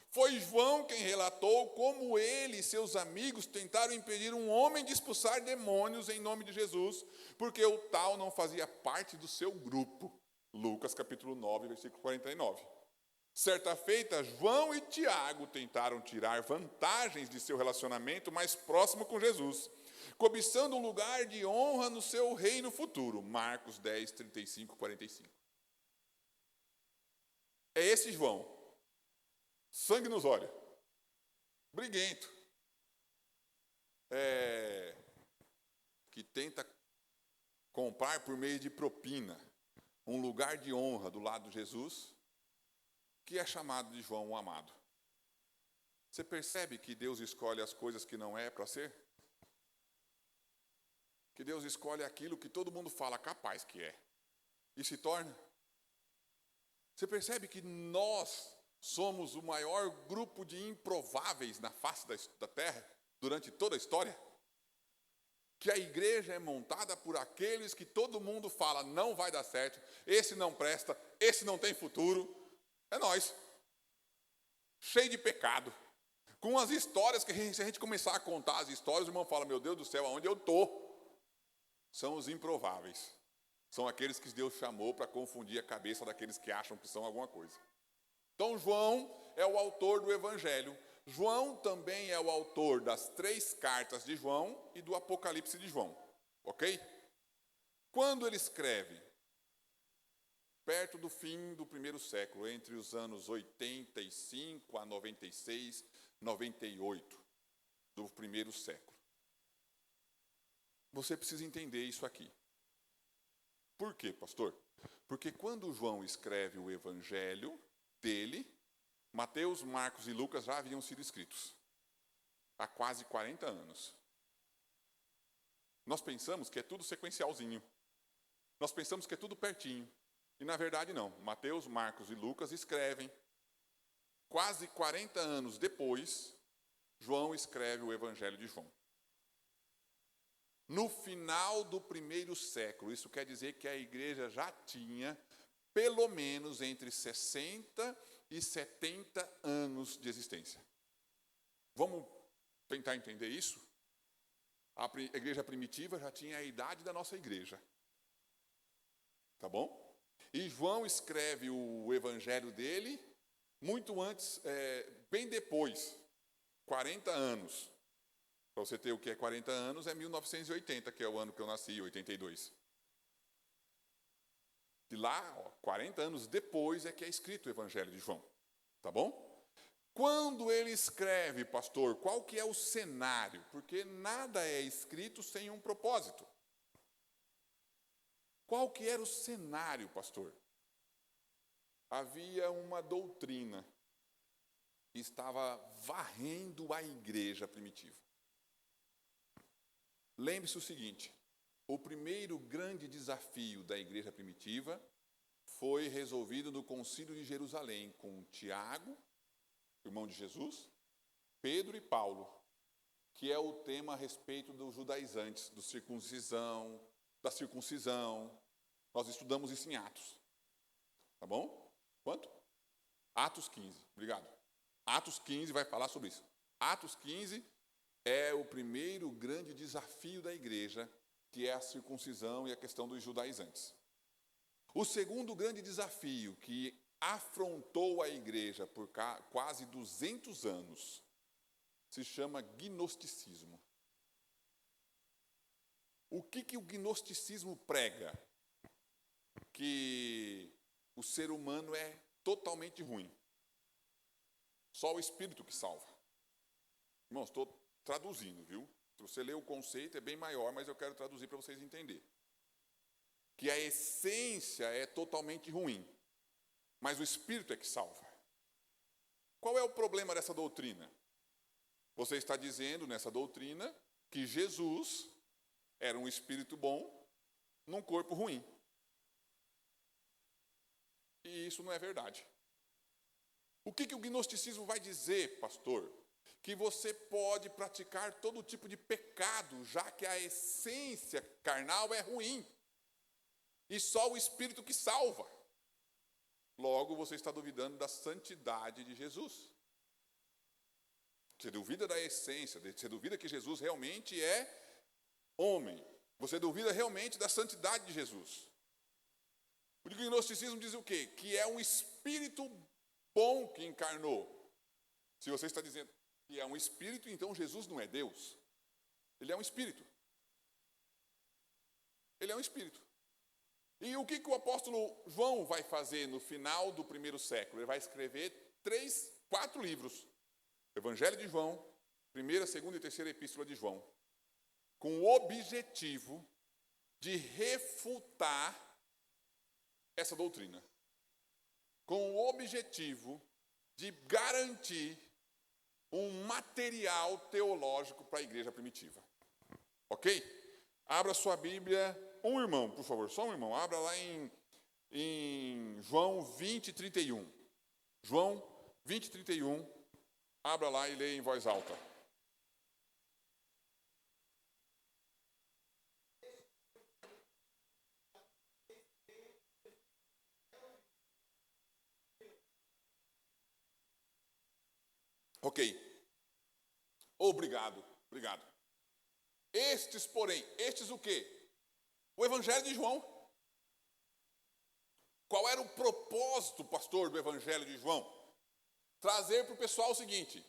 [SPEAKER 1] Foi João quem relatou como ele e seus amigos tentaram impedir um homem de expulsar demônios em nome de Jesus, porque o tal não fazia parte do seu grupo. Lucas capítulo 9, versículo 49. Certa feita, João e Tiago tentaram tirar vantagens de seu relacionamento mais próximo com Jesus, cobiçando um lugar de honra no seu reino futuro. Marcos 10, 35, 45. É esse João. Sangue nos olhos. Briguento. Que tenta comprar por meio de propina um lugar de honra do lado de Jesus, que é chamado de João o amado. Você percebe que Deus escolhe as coisas que não é para ser? Que Deus escolhe aquilo que todo mundo fala capaz que é. E se torna. Você percebe que nós somos o maior grupo de improváveis na face da terra durante toda a história? Que a igreja é montada por aqueles que todo mundo fala não vai dar certo, esse não presta, esse não tem futuro. É nós, cheio de pecado, com as histórias que se a gente começar a contar as histórias, o irmão fala, meu Deus do céu, aonde eu estou? São os improváveis, são aqueles que Deus chamou para confundir a cabeça daqueles que acham que são alguma coisa. Então João é o autor do Evangelho, João também é o autor das 3 cartas de João e do Apocalipse de João, ok? Quando ele escreve? Perto do fim do primeiro século, entre os anos 85 a 96, 98 do primeiro século. Você precisa entender isso aqui. Por quê, pastor? Porque quando João escreve o evangelho dele, Mateus, Marcos e Lucas já haviam sido escritos há quase 40 anos. Nós pensamos que é tudo sequencialzinho. Nós pensamos que é tudo pertinho. E na verdade não. Mateus, Marcos e Lucas escrevem. Quase 40 anos depois, João escreve o Evangelho de João. No final do primeiro século, isso quer dizer que a igreja já tinha pelo menos entre 60 e 70 anos de existência. Vamos tentar entender isso? A igreja primitiva já tinha a idade da nossa igreja. Tá bom? E João escreve o evangelho dele muito antes, bem depois, 40 anos. Para você ter o que é 40 anos, é 1980, que é o ano que eu nasci, 82. De lá, 40 anos depois, é que é escrito o evangelho de João. Tá bom? Quando ele escreve, pastor, qual que é o cenário? Porque nada é escrito sem um propósito. Qual que era o cenário, pastor? Havia uma doutrina que estava varrendo a igreja primitiva. Lembre-se o seguinte, o primeiro grande desafio da igreja primitiva foi resolvido no Concílio de Jerusalém com Tiago, irmão de Jesus, Pedro e Paulo, que é o tema a respeito dos judaizantes, da circuncisão. Nós estudamos isso em Atos. Tá bom? Quanto? Atos 15. Obrigado. Atos 15 vai falar sobre isso. Atos 15 é o primeiro grande desafio da igreja, que é a circuncisão e a questão dos judaizantes. O segundo grande desafio que afrontou a igreja por quase 200 anos se chama gnosticismo. O que o gnosticismo prega? Que o ser humano é totalmente ruim. Só o Espírito que salva. Irmãos, estou traduzindo, viu? Se você ler o conceito é bem maior, mas eu quero traduzir para vocês entenderem. Que a essência é totalmente ruim, mas o Espírito é que salva. Qual é o problema dessa doutrina? Você está dizendo nessa doutrina que Jesus era um espírito bom num corpo ruim. E isso não é verdade. O que o gnosticismo vai dizer, pastor? Que você pode praticar todo tipo de pecado, já que a essência carnal é ruim. E só o Espírito que salva. Logo, você está duvidando da santidade de Jesus. Você duvida da essência, você duvida que Jesus realmente é homem. Você duvida realmente da santidade de Jesus. O gnosticismo diz o quê? Que é um espírito bom que encarnou. Se você está dizendo que é um espírito, então Jesus não é Deus. Ele é um espírito. Ele é um espírito. E o que o apóstolo João vai fazer no final do primeiro século? Ele vai escrever 4 livros. Evangelho de João, 1ª, 2ª e 3ª Epístola de João. Com o objetivo de refutar essa doutrina. Com o objetivo de garantir um material teológico para a igreja primitiva. Ok? Abra sua Bíblia, um irmão, por favor, só um irmão. Abra lá em João 20, 31. João 20, 31. Abra lá e leia em voz alta. Ok. Obrigado. Estes, porém, o quê? O Evangelho de João. Qual era o propósito, pastor, do Evangelho de João? Trazer para o pessoal o seguinte: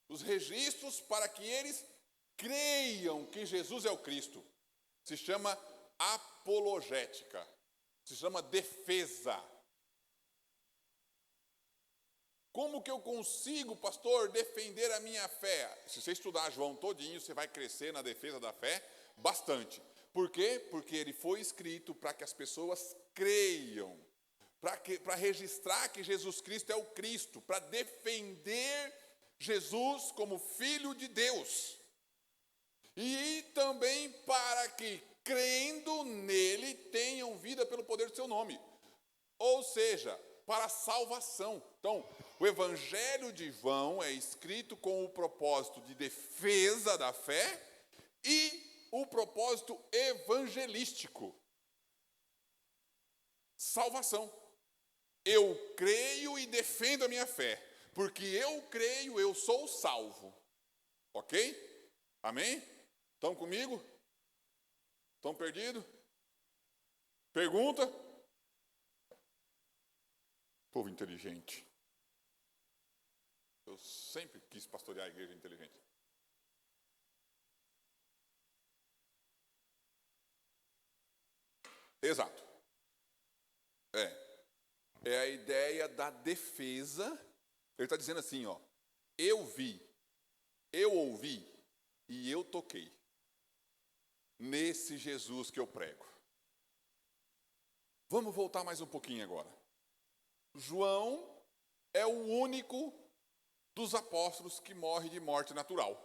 [SPEAKER 1] os registros para que eles creiam que Jesus é o Cristo. Se chama apologética. Se chama defesa. Como que eu consigo, pastor, defender a minha fé? Se você estudar João todinho, você vai crescer na defesa da fé bastante. Por quê? Porque ele foi escrito para que as pessoas creiam, para registrar que Jesus Cristo é o Cristo, para defender Jesus como Filho de Deus. E também para que, crendo nele, tenham vida pelo poder do seu nome. Ou seja, para a salvação. Então, o Evangelho de João é escrito com o propósito de defesa da fé e o propósito evangelístico. Salvação. Eu creio e defendo a minha fé. Porque eu creio, eu sou salvo. Ok? Amém? Estão comigo? Estão perdidos? Pergunta? Povo inteligente. Eu sempre quis pastorear a igreja inteligente. Exato. É a ideia da defesa. Ele está dizendo assim, ó. Eu vi, eu ouvi e eu toquei nesse Jesus que eu prego. Vamos voltar mais um pouquinho agora. João é o único dos apóstolos que morre de morte natural.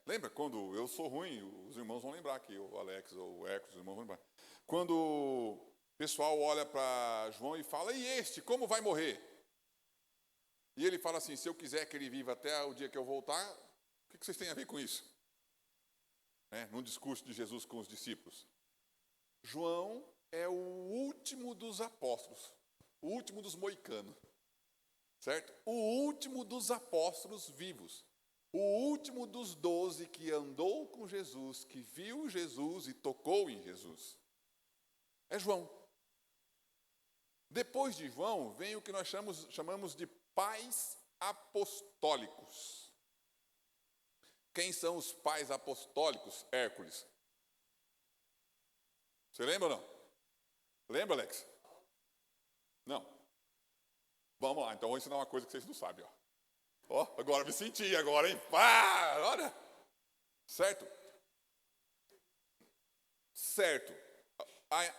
[SPEAKER 1] Lembra quando eu sou ruim, os irmãos vão lembrar aqui, o Alex ou o Ecos, os irmãos vão lembrar. Quando o pessoal olha para João e fala, e este, como vai morrer? E ele fala assim, se eu quiser que ele viva até o dia que eu voltar, o que vocês têm a ver com isso? Num discurso de Jesus com os discípulos. João é o último dos apóstolos, o último dos moicanos, certo? O último dos apóstolos vivos, o último dos 12 que andou com Jesus, que viu Jesus e tocou em Jesus. É João. Depois de João, vem o que nós chamamos de pais apostólicos. Quem são os pais apostólicos? Hércules. Você lembra ou não? Lembra, Alex? Não. Vamos lá, então vou ensinar uma coisa que vocês não sabem. Ó, agora me senti, agora, hein? Pá, olha. Certo? Certo.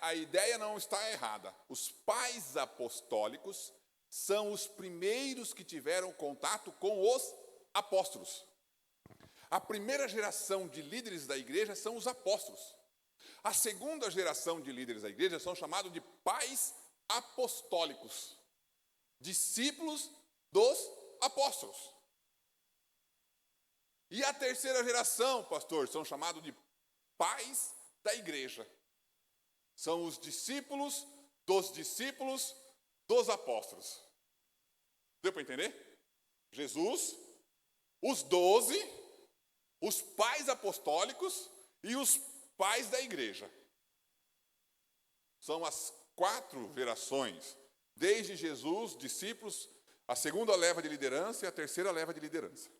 [SPEAKER 1] A ideia não está errada. Os pais apostólicos são os primeiros que tiveram contato com os apóstolos. A primeira geração de líderes da igreja são os apóstolos. A segunda geração de líderes da igreja são chamados de pais apostólicos, discípulos dos apóstolos. E a terceira geração, pastor, são chamados de pais da igreja. São os discípulos dos apóstolos. Deu para entender? Jesus, os 12, os pais apostólicos e os pais da igreja. São as 4 gerações, desde Jesus, discípulos, a segunda leva de liderança e a terceira leva de liderança.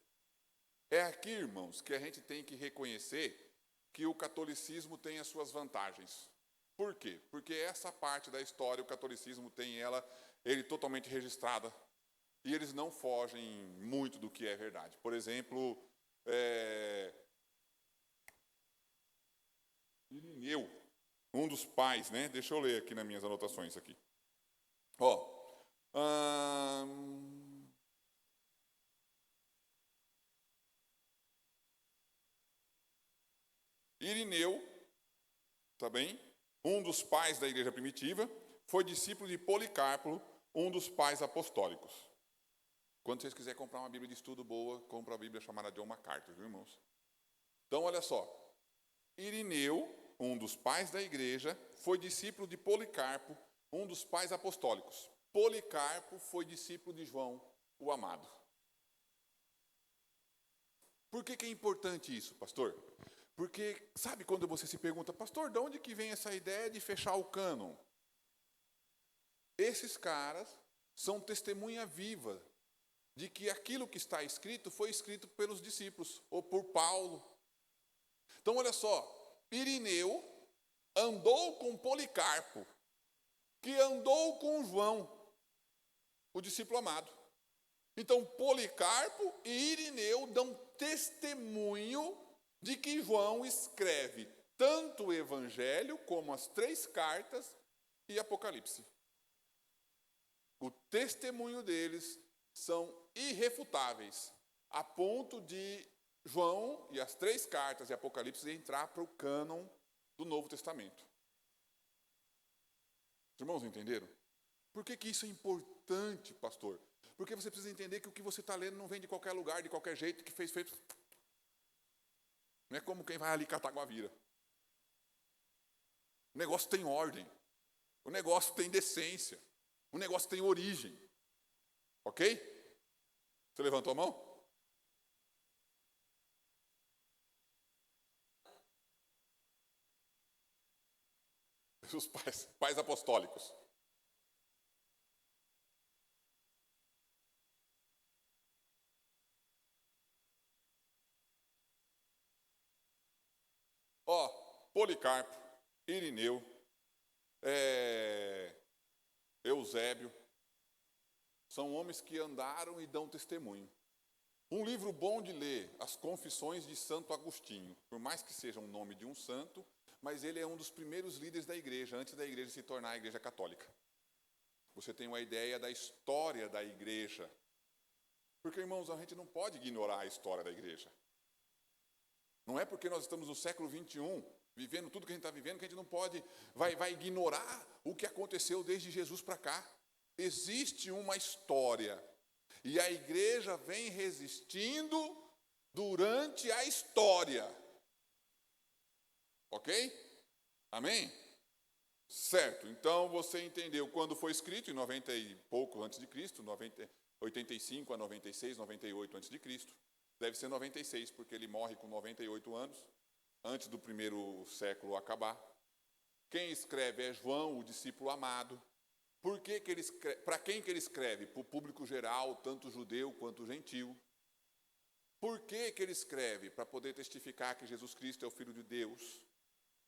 [SPEAKER 1] É aqui, irmãos, que a gente tem que reconhecer que o catolicismo tem as suas vantagens. Por quê? Porque essa parte da história, o catolicismo tem ele totalmente registrada. E eles não fogem muito do que é verdade. Por exemplo, Irineu, um dos pais, né? Deixa eu ler aqui nas minhas anotações aqui. Irineu, tá bem? Um dos pais da igreja primitiva, foi discípulo de Policarpo, um dos pais apostólicos. Quando vocês quiserem comprar uma Bíblia de estudo boa, compra a Bíblia chamada John MacArthur, viu, irmãos? Então, olha só. Irineu, um dos pais da igreja, foi discípulo de Policarpo, um dos pais apostólicos. Policarpo foi discípulo de João, o amado. Por que é importante isso, pastor? Porque, sabe quando você se pergunta, pastor, de onde que vem essa ideia de fechar o cânon? Esses caras são testemunha viva de que aquilo que está escrito foi escrito pelos discípulos, ou por Paulo. Então, olha só, Irineu andou com Policarpo, que andou com João, o discípulo amado. Então, Policarpo e Irineu dão testemunho de que João escreve tanto o Evangelho como as 3 cartas e Apocalipse. O testemunho deles são irrefutáveis, a ponto de João e as 3 cartas e Apocalipse entrar para o cânon do Novo Testamento. Os irmãos entenderam? Por que isso é importante, pastor? Porque você precisa entender que o que você está lendo não vem de qualquer lugar, de qualquer jeito, que fez feito. Não é como quem vai ali catar guavira. O negócio tem ordem. O negócio tem decência. O negócio tem origem. Ok? Você levantou a mão? Os pais apostólicos. Policarpo, Irineu, Eusébio, são homens que andaram e dão testemunho. Um livro bom de ler, As Confissões de Santo Agostinho, por mais que seja um nome de um santo, mas ele é um dos primeiros líderes da igreja, antes da igreja se tornar a igreja católica. Você tem uma ideia da história da igreja. Porque, irmãos, a gente não pode ignorar a história da igreja. Não é porque nós estamos no século 21, vivendo tudo que a gente está vivendo, que a gente não pode, vai ignorar o que aconteceu desde Jesus para cá. Existe uma história. E a igreja vem resistindo durante a história. Ok? Amém? Certo. Então você entendeu quando foi escrito, em 90 e pouco antes de Cristo, 85 a 96, 98 antes de Cristo. Deve ser 96, porque ele morre com 98 anos, antes do primeiro século acabar. Ok? Quem escreve é João, o discípulo amado. Para quem que ele escreve? Para o público geral, tanto judeu quanto gentil. Por que ele escreve? Para poder testificar que Jesus Cristo é o Filho de Deus,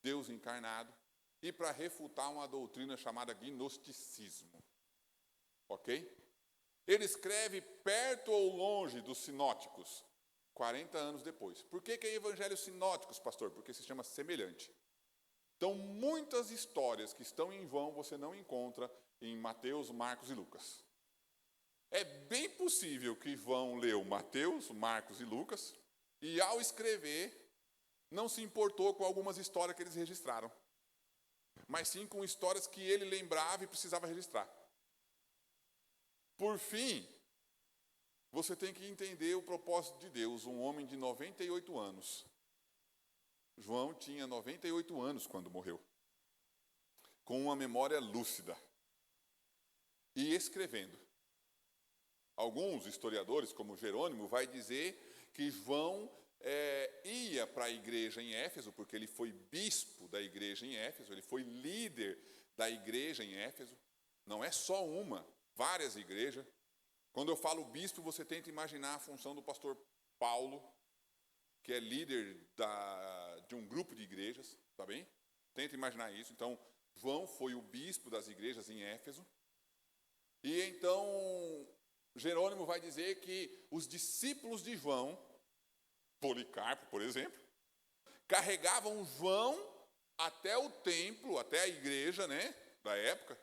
[SPEAKER 1] Deus encarnado, e para refutar uma doutrina chamada gnosticismo. Ok? Ele escreve perto ou longe dos sinóticos, 40 anos depois. Por que é evangelhos sinóticos, pastor? Porque se chama semelhante. Então, muitas histórias que estão em João você não encontra em Mateus, Marcos e Lucas. É bem possível que João leu Mateus, Marcos e Lucas e, ao escrever, não se importou com algumas histórias que eles registraram, mas sim com histórias que ele lembrava e precisava registrar. Por fim, você tem que entender o propósito de Deus. Um homem de 98 anos. João tinha 98 anos quando morreu, com uma memória lúcida e escrevendo. Alguns historiadores, como Jerônimo, vai dizer que João ia para a igreja em Éfeso, porque ele foi bispo da igreja em Éfeso, ele foi líder da igreja em Éfeso. Não é só uma, várias igrejas. Quando eu falo bispo, você tenta imaginar a função do pastor Paulo, que é líder de um grupo de igrejas, tá bem? Tenta imaginar isso. Então, João foi o bispo das igrejas em Éfeso. E então, Jerônimo vai dizer que os discípulos de João, Policarpo, por exemplo, carregavam João até o templo, até a igreja, né, da época.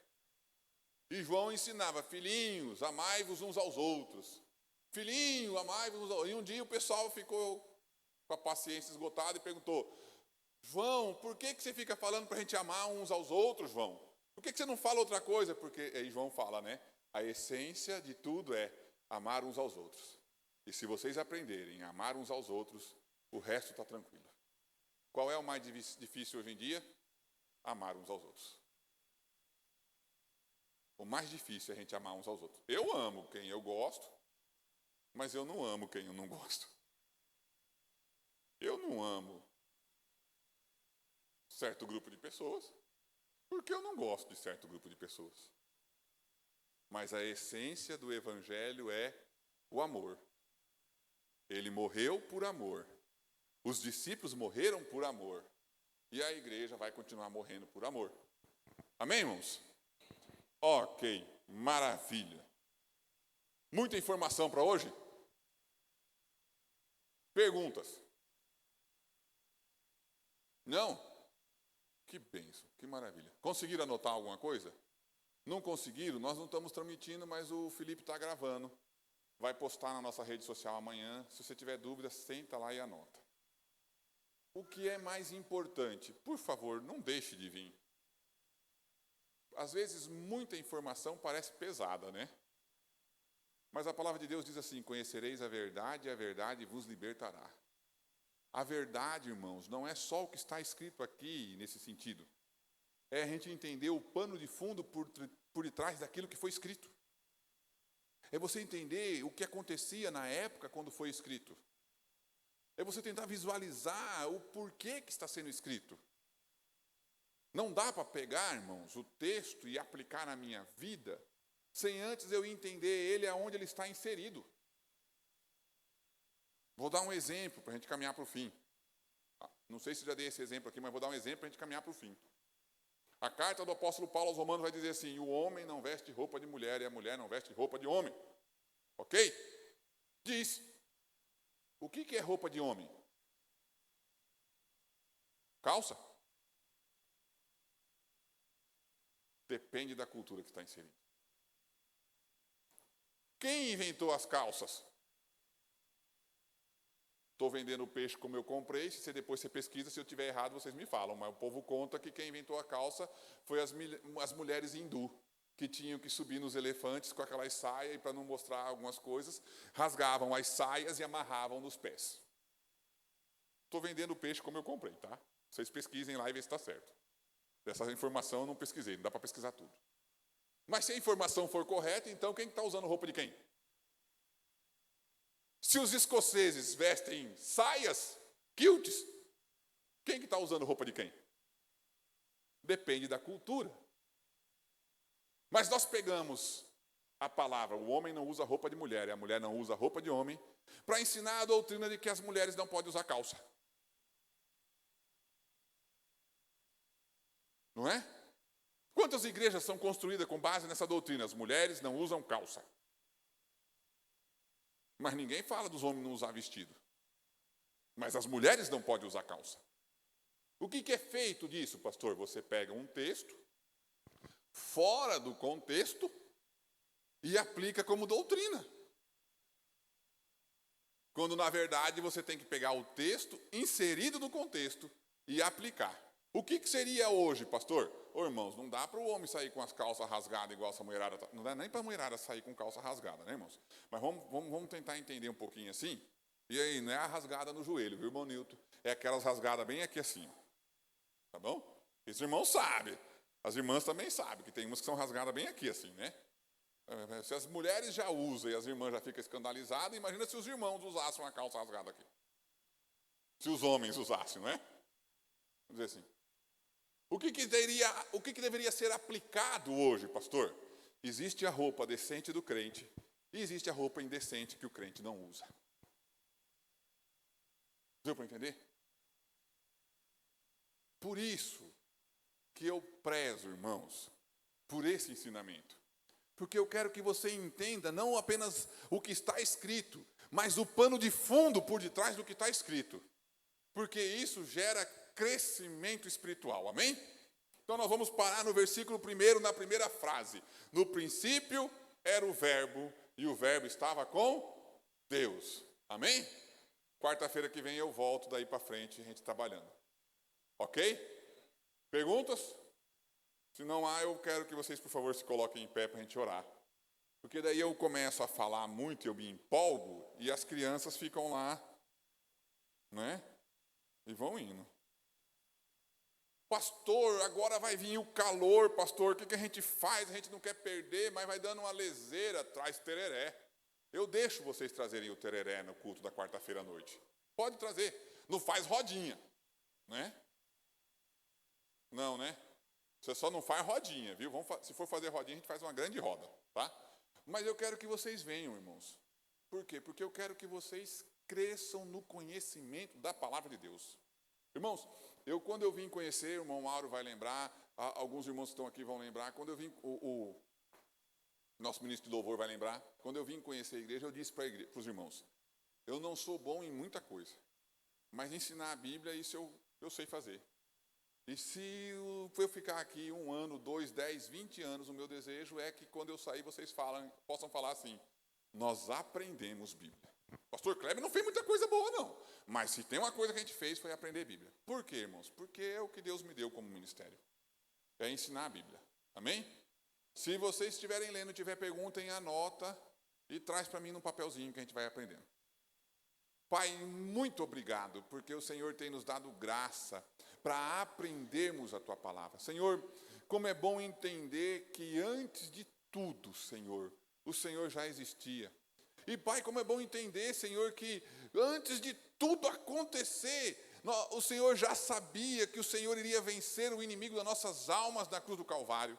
[SPEAKER 1] E João ensinava: filhinhos, amai-vos uns aos outros. Filhinho, amai-vos uns aos outros. E um dia o pessoal ficou com a paciência esgotada e perguntou: João, por que você fica falando para a gente amar uns aos outros, João? Por que você não fala outra coisa? Porque aí João fala, né? A essência de tudo é amar uns aos outros. E se vocês aprenderem a amar uns aos outros, o resto está tranquilo. Qual é o mais difícil hoje em dia? Amar uns aos outros. O mais difícil é a gente amar uns aos outros. Eu amo quem eu gosto, mas eu não amo quem eu não gosto. Eu não amo certo grupo de pessoas, porque eu não gosto de certo grupo de pessoas. Mas a essência do Evangelho é o amor. Ele morreu por amor. Os discípulos morreram por amor. E a igreja vai continuar morrendo por amor. Amém, irmãos? Ok, maravilha. Muita informação para hoje? Perguntas? Não? Que bênção, que maravilha. Conseguiram anotar alguma coisa? Não conseguiram? Nós não estamos transmitindo, mas o Felipe está gravando. Vai postar na nossa rede social amanhã. Se você tiver dúvida, senta lá e anota. O que é mais importante? Por favor, não deixe de vir. Às vezes, muita informação parece pesada, né? Mas a palavra de Deus diz assim: conhecereis a verdade e a verdade vos libertará. A verdade, irmãos, não é só o que está escrito aqui nesse sentido. É a gente entender o pano de fundo por detrás daquilo que foi escrito. É você entender o que acontecia na época quando foi escrito. É você tentar visualizar o porquê que está sendo escrito. Não dá para pegar, irmãos, o texto e aplicar na minha vida sem antes eu entender ele aonde ele está inserido. Vou dar um exemplo para a gente caminhar para o fim. Não sei se já dei esse exemplo aqui, mas vou dar um exemplo para a gente caminhar para o fim. A carta do apóstolo Paulo aos Romanos vai dizer assim: o homem não veste roupa de mulher e a mulher não veste roupa de homem. Ok? Diz. O que é roupa de homem? Calça? Depende da cultura que está inserida. Quem inventou as calças? Estou vendendo o peixe como eu comprei. Se depois você pesquisa, se eu estiver errado, vocês me falam. Mas o povo conta que quem inventou a calça foi as mulheres hindu, que tinham que subir nos elefantes com aquelas saias e, para não mostrar algumas coisas, rasgavam as saias e amarravam nos pés. Estou vendendo o peixe como eu comprei, tá? Vocês pesquisem lá e vê se está certo. Essa informação eu não pesquisei, não dá para pesquisar tudo. Mas se a informação for correta, então quem está usando roupa de quem? Se os escoceses vestem saias, quilts, quem que está usando roupa de quem? depende da cultura. Mas nós pegamos a palavra, o homem não usa roupa de mulher e a mulher não usa roupa de homem, para ensinar a doutrina de que as mulheres não podem usar calça. Não é? Quantas igrejas são construídas com base nessa doutrina? As mulheres não usam calça. Mas ninguém fala dos homens não usar vestido. Mas as mulheres não podem usar calça. O que é feito disso, pastor? Você pega um texto, fora do contexto, e aplica como doutrina. Quando, na verdade, você tem que pegar o texto inserido no contexto e aplicar. O que seria hoje, pastor? Ô, irmãos, não dá para o homem sair com as calças rasgadas igual essa mulherada. Não dá nem para a mulherada sair com calça rasgada, né, irmãos? Mas vamos tentar entender um pouquinho assim. E aí, não é a rasgada no joelho, viu, irmão Nilton? É aquelas rasgadas bem aqui assim. Tá bom? Os irmãos sabem. As irmãs também sabem, que tem umas que são rasgadas bem aqui assim, né? Se as mulheres já usam e as irmãs já ficam escandalizadas, imagina se os irmãos usassem uma calça rasgada aqui. Se os homens usassem, não é? Vamos dizer assim. O que deveria ser aplicado hoje, pastor? Existe a roupa decente do crente e existe a roupa indecente que o crente não usa. Deu para entender? Por isso que eu prezo, irmãos, por esse ensinamento. Porque eu quero que você entenda não apenas o que está escrito, mas o pano de fundo por detrás do que está escrito. Porque isso gera crescimento espiritual, amém? Então nós vamos parar no versículo 1, na primeira frase. No princípio era o verbo, e o verbo estava com Deus, amém? Quarta-feira que vem eu volto daí para frente, a gente trabalhando. Ok? Perguntas? Se não há, eu quero que vocês, por favor, se coloquem em pé para a gente orar. Porque daí eu começo a falar muito, eu me empolgo, e as crianças ficam lá, né? E vão indo. Pastor, agora vai vir o calor, pastor, o que a gente faz? A gente não quer perder, mas vai dando uma leseira, traz tereré. Eu deixo vocês trazerem o tereré no culto da quarta-feira à noite. Pode trazer, não faz rodinha, né? Não, né? Você só não faz rodinha, viu? Se for fazer rodinha, a gente faz uma grande roda, tá? Mas eu quero que vocês venham, irmãos. Por quê? Porque eu quero que vocês cresçam no conhecimento da palavra de Deus. Irmãos, quando eu vim conhecer, o irmão Mauro vai lembrar, alguns irmãos que estão aqui vão lembrar, quando eu vim, o nosso ministro de louvor vai lembrar, quando eu vim conhecer a igreja, eu disse para os irmãos, eu não sou bom em muita coisa, mas ensinar a Bíblia, isso eu sei fazer. E se eu ficar aqui 1 ano, 2, 10, 20 anos, o meu desejo é que quando eu sair, vocês possam falar assim, nós aprendemos Bíblia. Pastor Kleber não fez muita coisa boa, não. Mas se tem uma coisa que a gente fez, foi aprender Bíblia. Por quê, irmãos? Porque é o que Deus me deu como ministério. É ensinar a Bíblia. Amém? Se vocês estiverem lendo, tiver pergunta, anota e traz para mim num papelzinho que a gente vai aprendendo. Pai, muito obrigado, porque o Senhor tem nos dado graça para aprendermos a Tua palavra. Senhor, como é bom entender que antes de tudo, Senhor, o Senhor já existia. E, Pai, como é bom entender, Senhor, que antes de tudo acontecer, o Senhor já sabia que o Senhor iria vencer o inimigo das nossas almas na cruz do Calvário.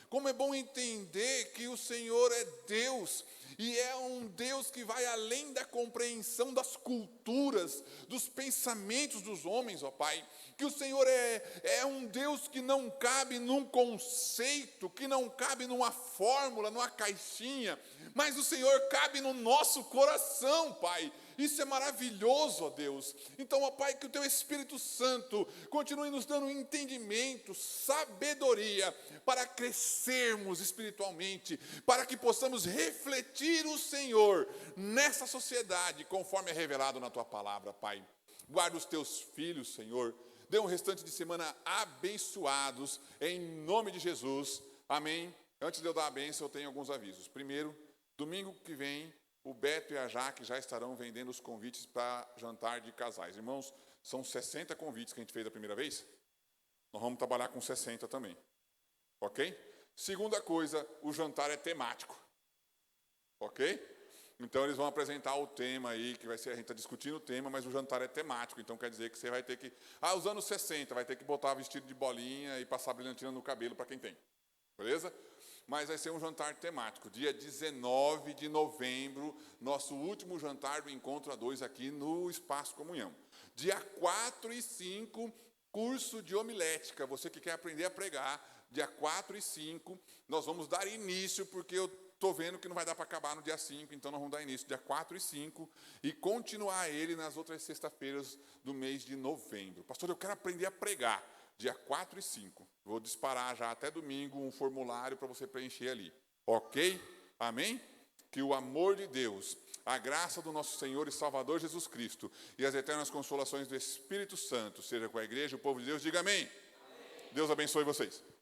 [SPEAKER 1] Como é bom entender que o Senhor é Deus, e é um Deus que vai além da compreensão das culturas, dos pensamentos dos homens, ó Pai. Que o Senhor é um Deus que não cabe num conceito, que não cabe numa fórmula, numa caixinha, mas o Senhor cabe no nosso coração, Pai. Isso é maravilhoso, ó Deus. Então, ó Pai, que o Teu Espírito Santo continue nos dando entendimento, sabedoria, para crescermos espiritualmente, para que possamos refletir o Senhor nessa sociedade, conforme é revelado na Tua palavra, Pai. Guarda os Teus filhos, Senhor. Dê um restante de semana abençoados, em nome de Jesus. Amém. Antes de eu dar a bênção, eu tenho alguns avisos. Primeiro, domingo que vem, o Beto e a Jaque já estarão vendendo os convites para jantar de casais. Irmãos, são 60 convites que a gente fez da primeira vez. Nós vamos trabalhar com 60 também. Ok? Segunda coisa, o jantar é temático. Ok? Então eles vão apresentar o tema aí, que vai ser, a gente está discutindo o tema, mas o jantar é temático, então quer dizer que você vai ter que, os anos 60, vai ter que botar vestido de bolinha e passar brilhantina no cabelo para quem tem, beleza? Mas vai ser um jantar temático, dia 19 de novembro, nosso último jantar do Encontro a Dois aqui no Espaço Comunhão. Dia 4 e 5, curso de homilética, você que quer aprender a pregar, dia 4 e 5, nós vamos dar início, porque eu estou vendo que não vai dar para acabar no dia 5, então nós vamos dar início dia 4 e 5 e continuar ele nas outras sexta-feiras do mês de novembro. Pastor, eu quero aprender a pregar, dia 4 e 5. Vou disparar já até domingo um formulário para você preencher ali. Ok? Amém? Que o amor de Deus, a graça do nosso Senhor e Salvador Jesus Cristo e as eternas consolações do Espírito Santo seja com a igreja, o povo de Deus, diga amém. Deus abençoe vocês.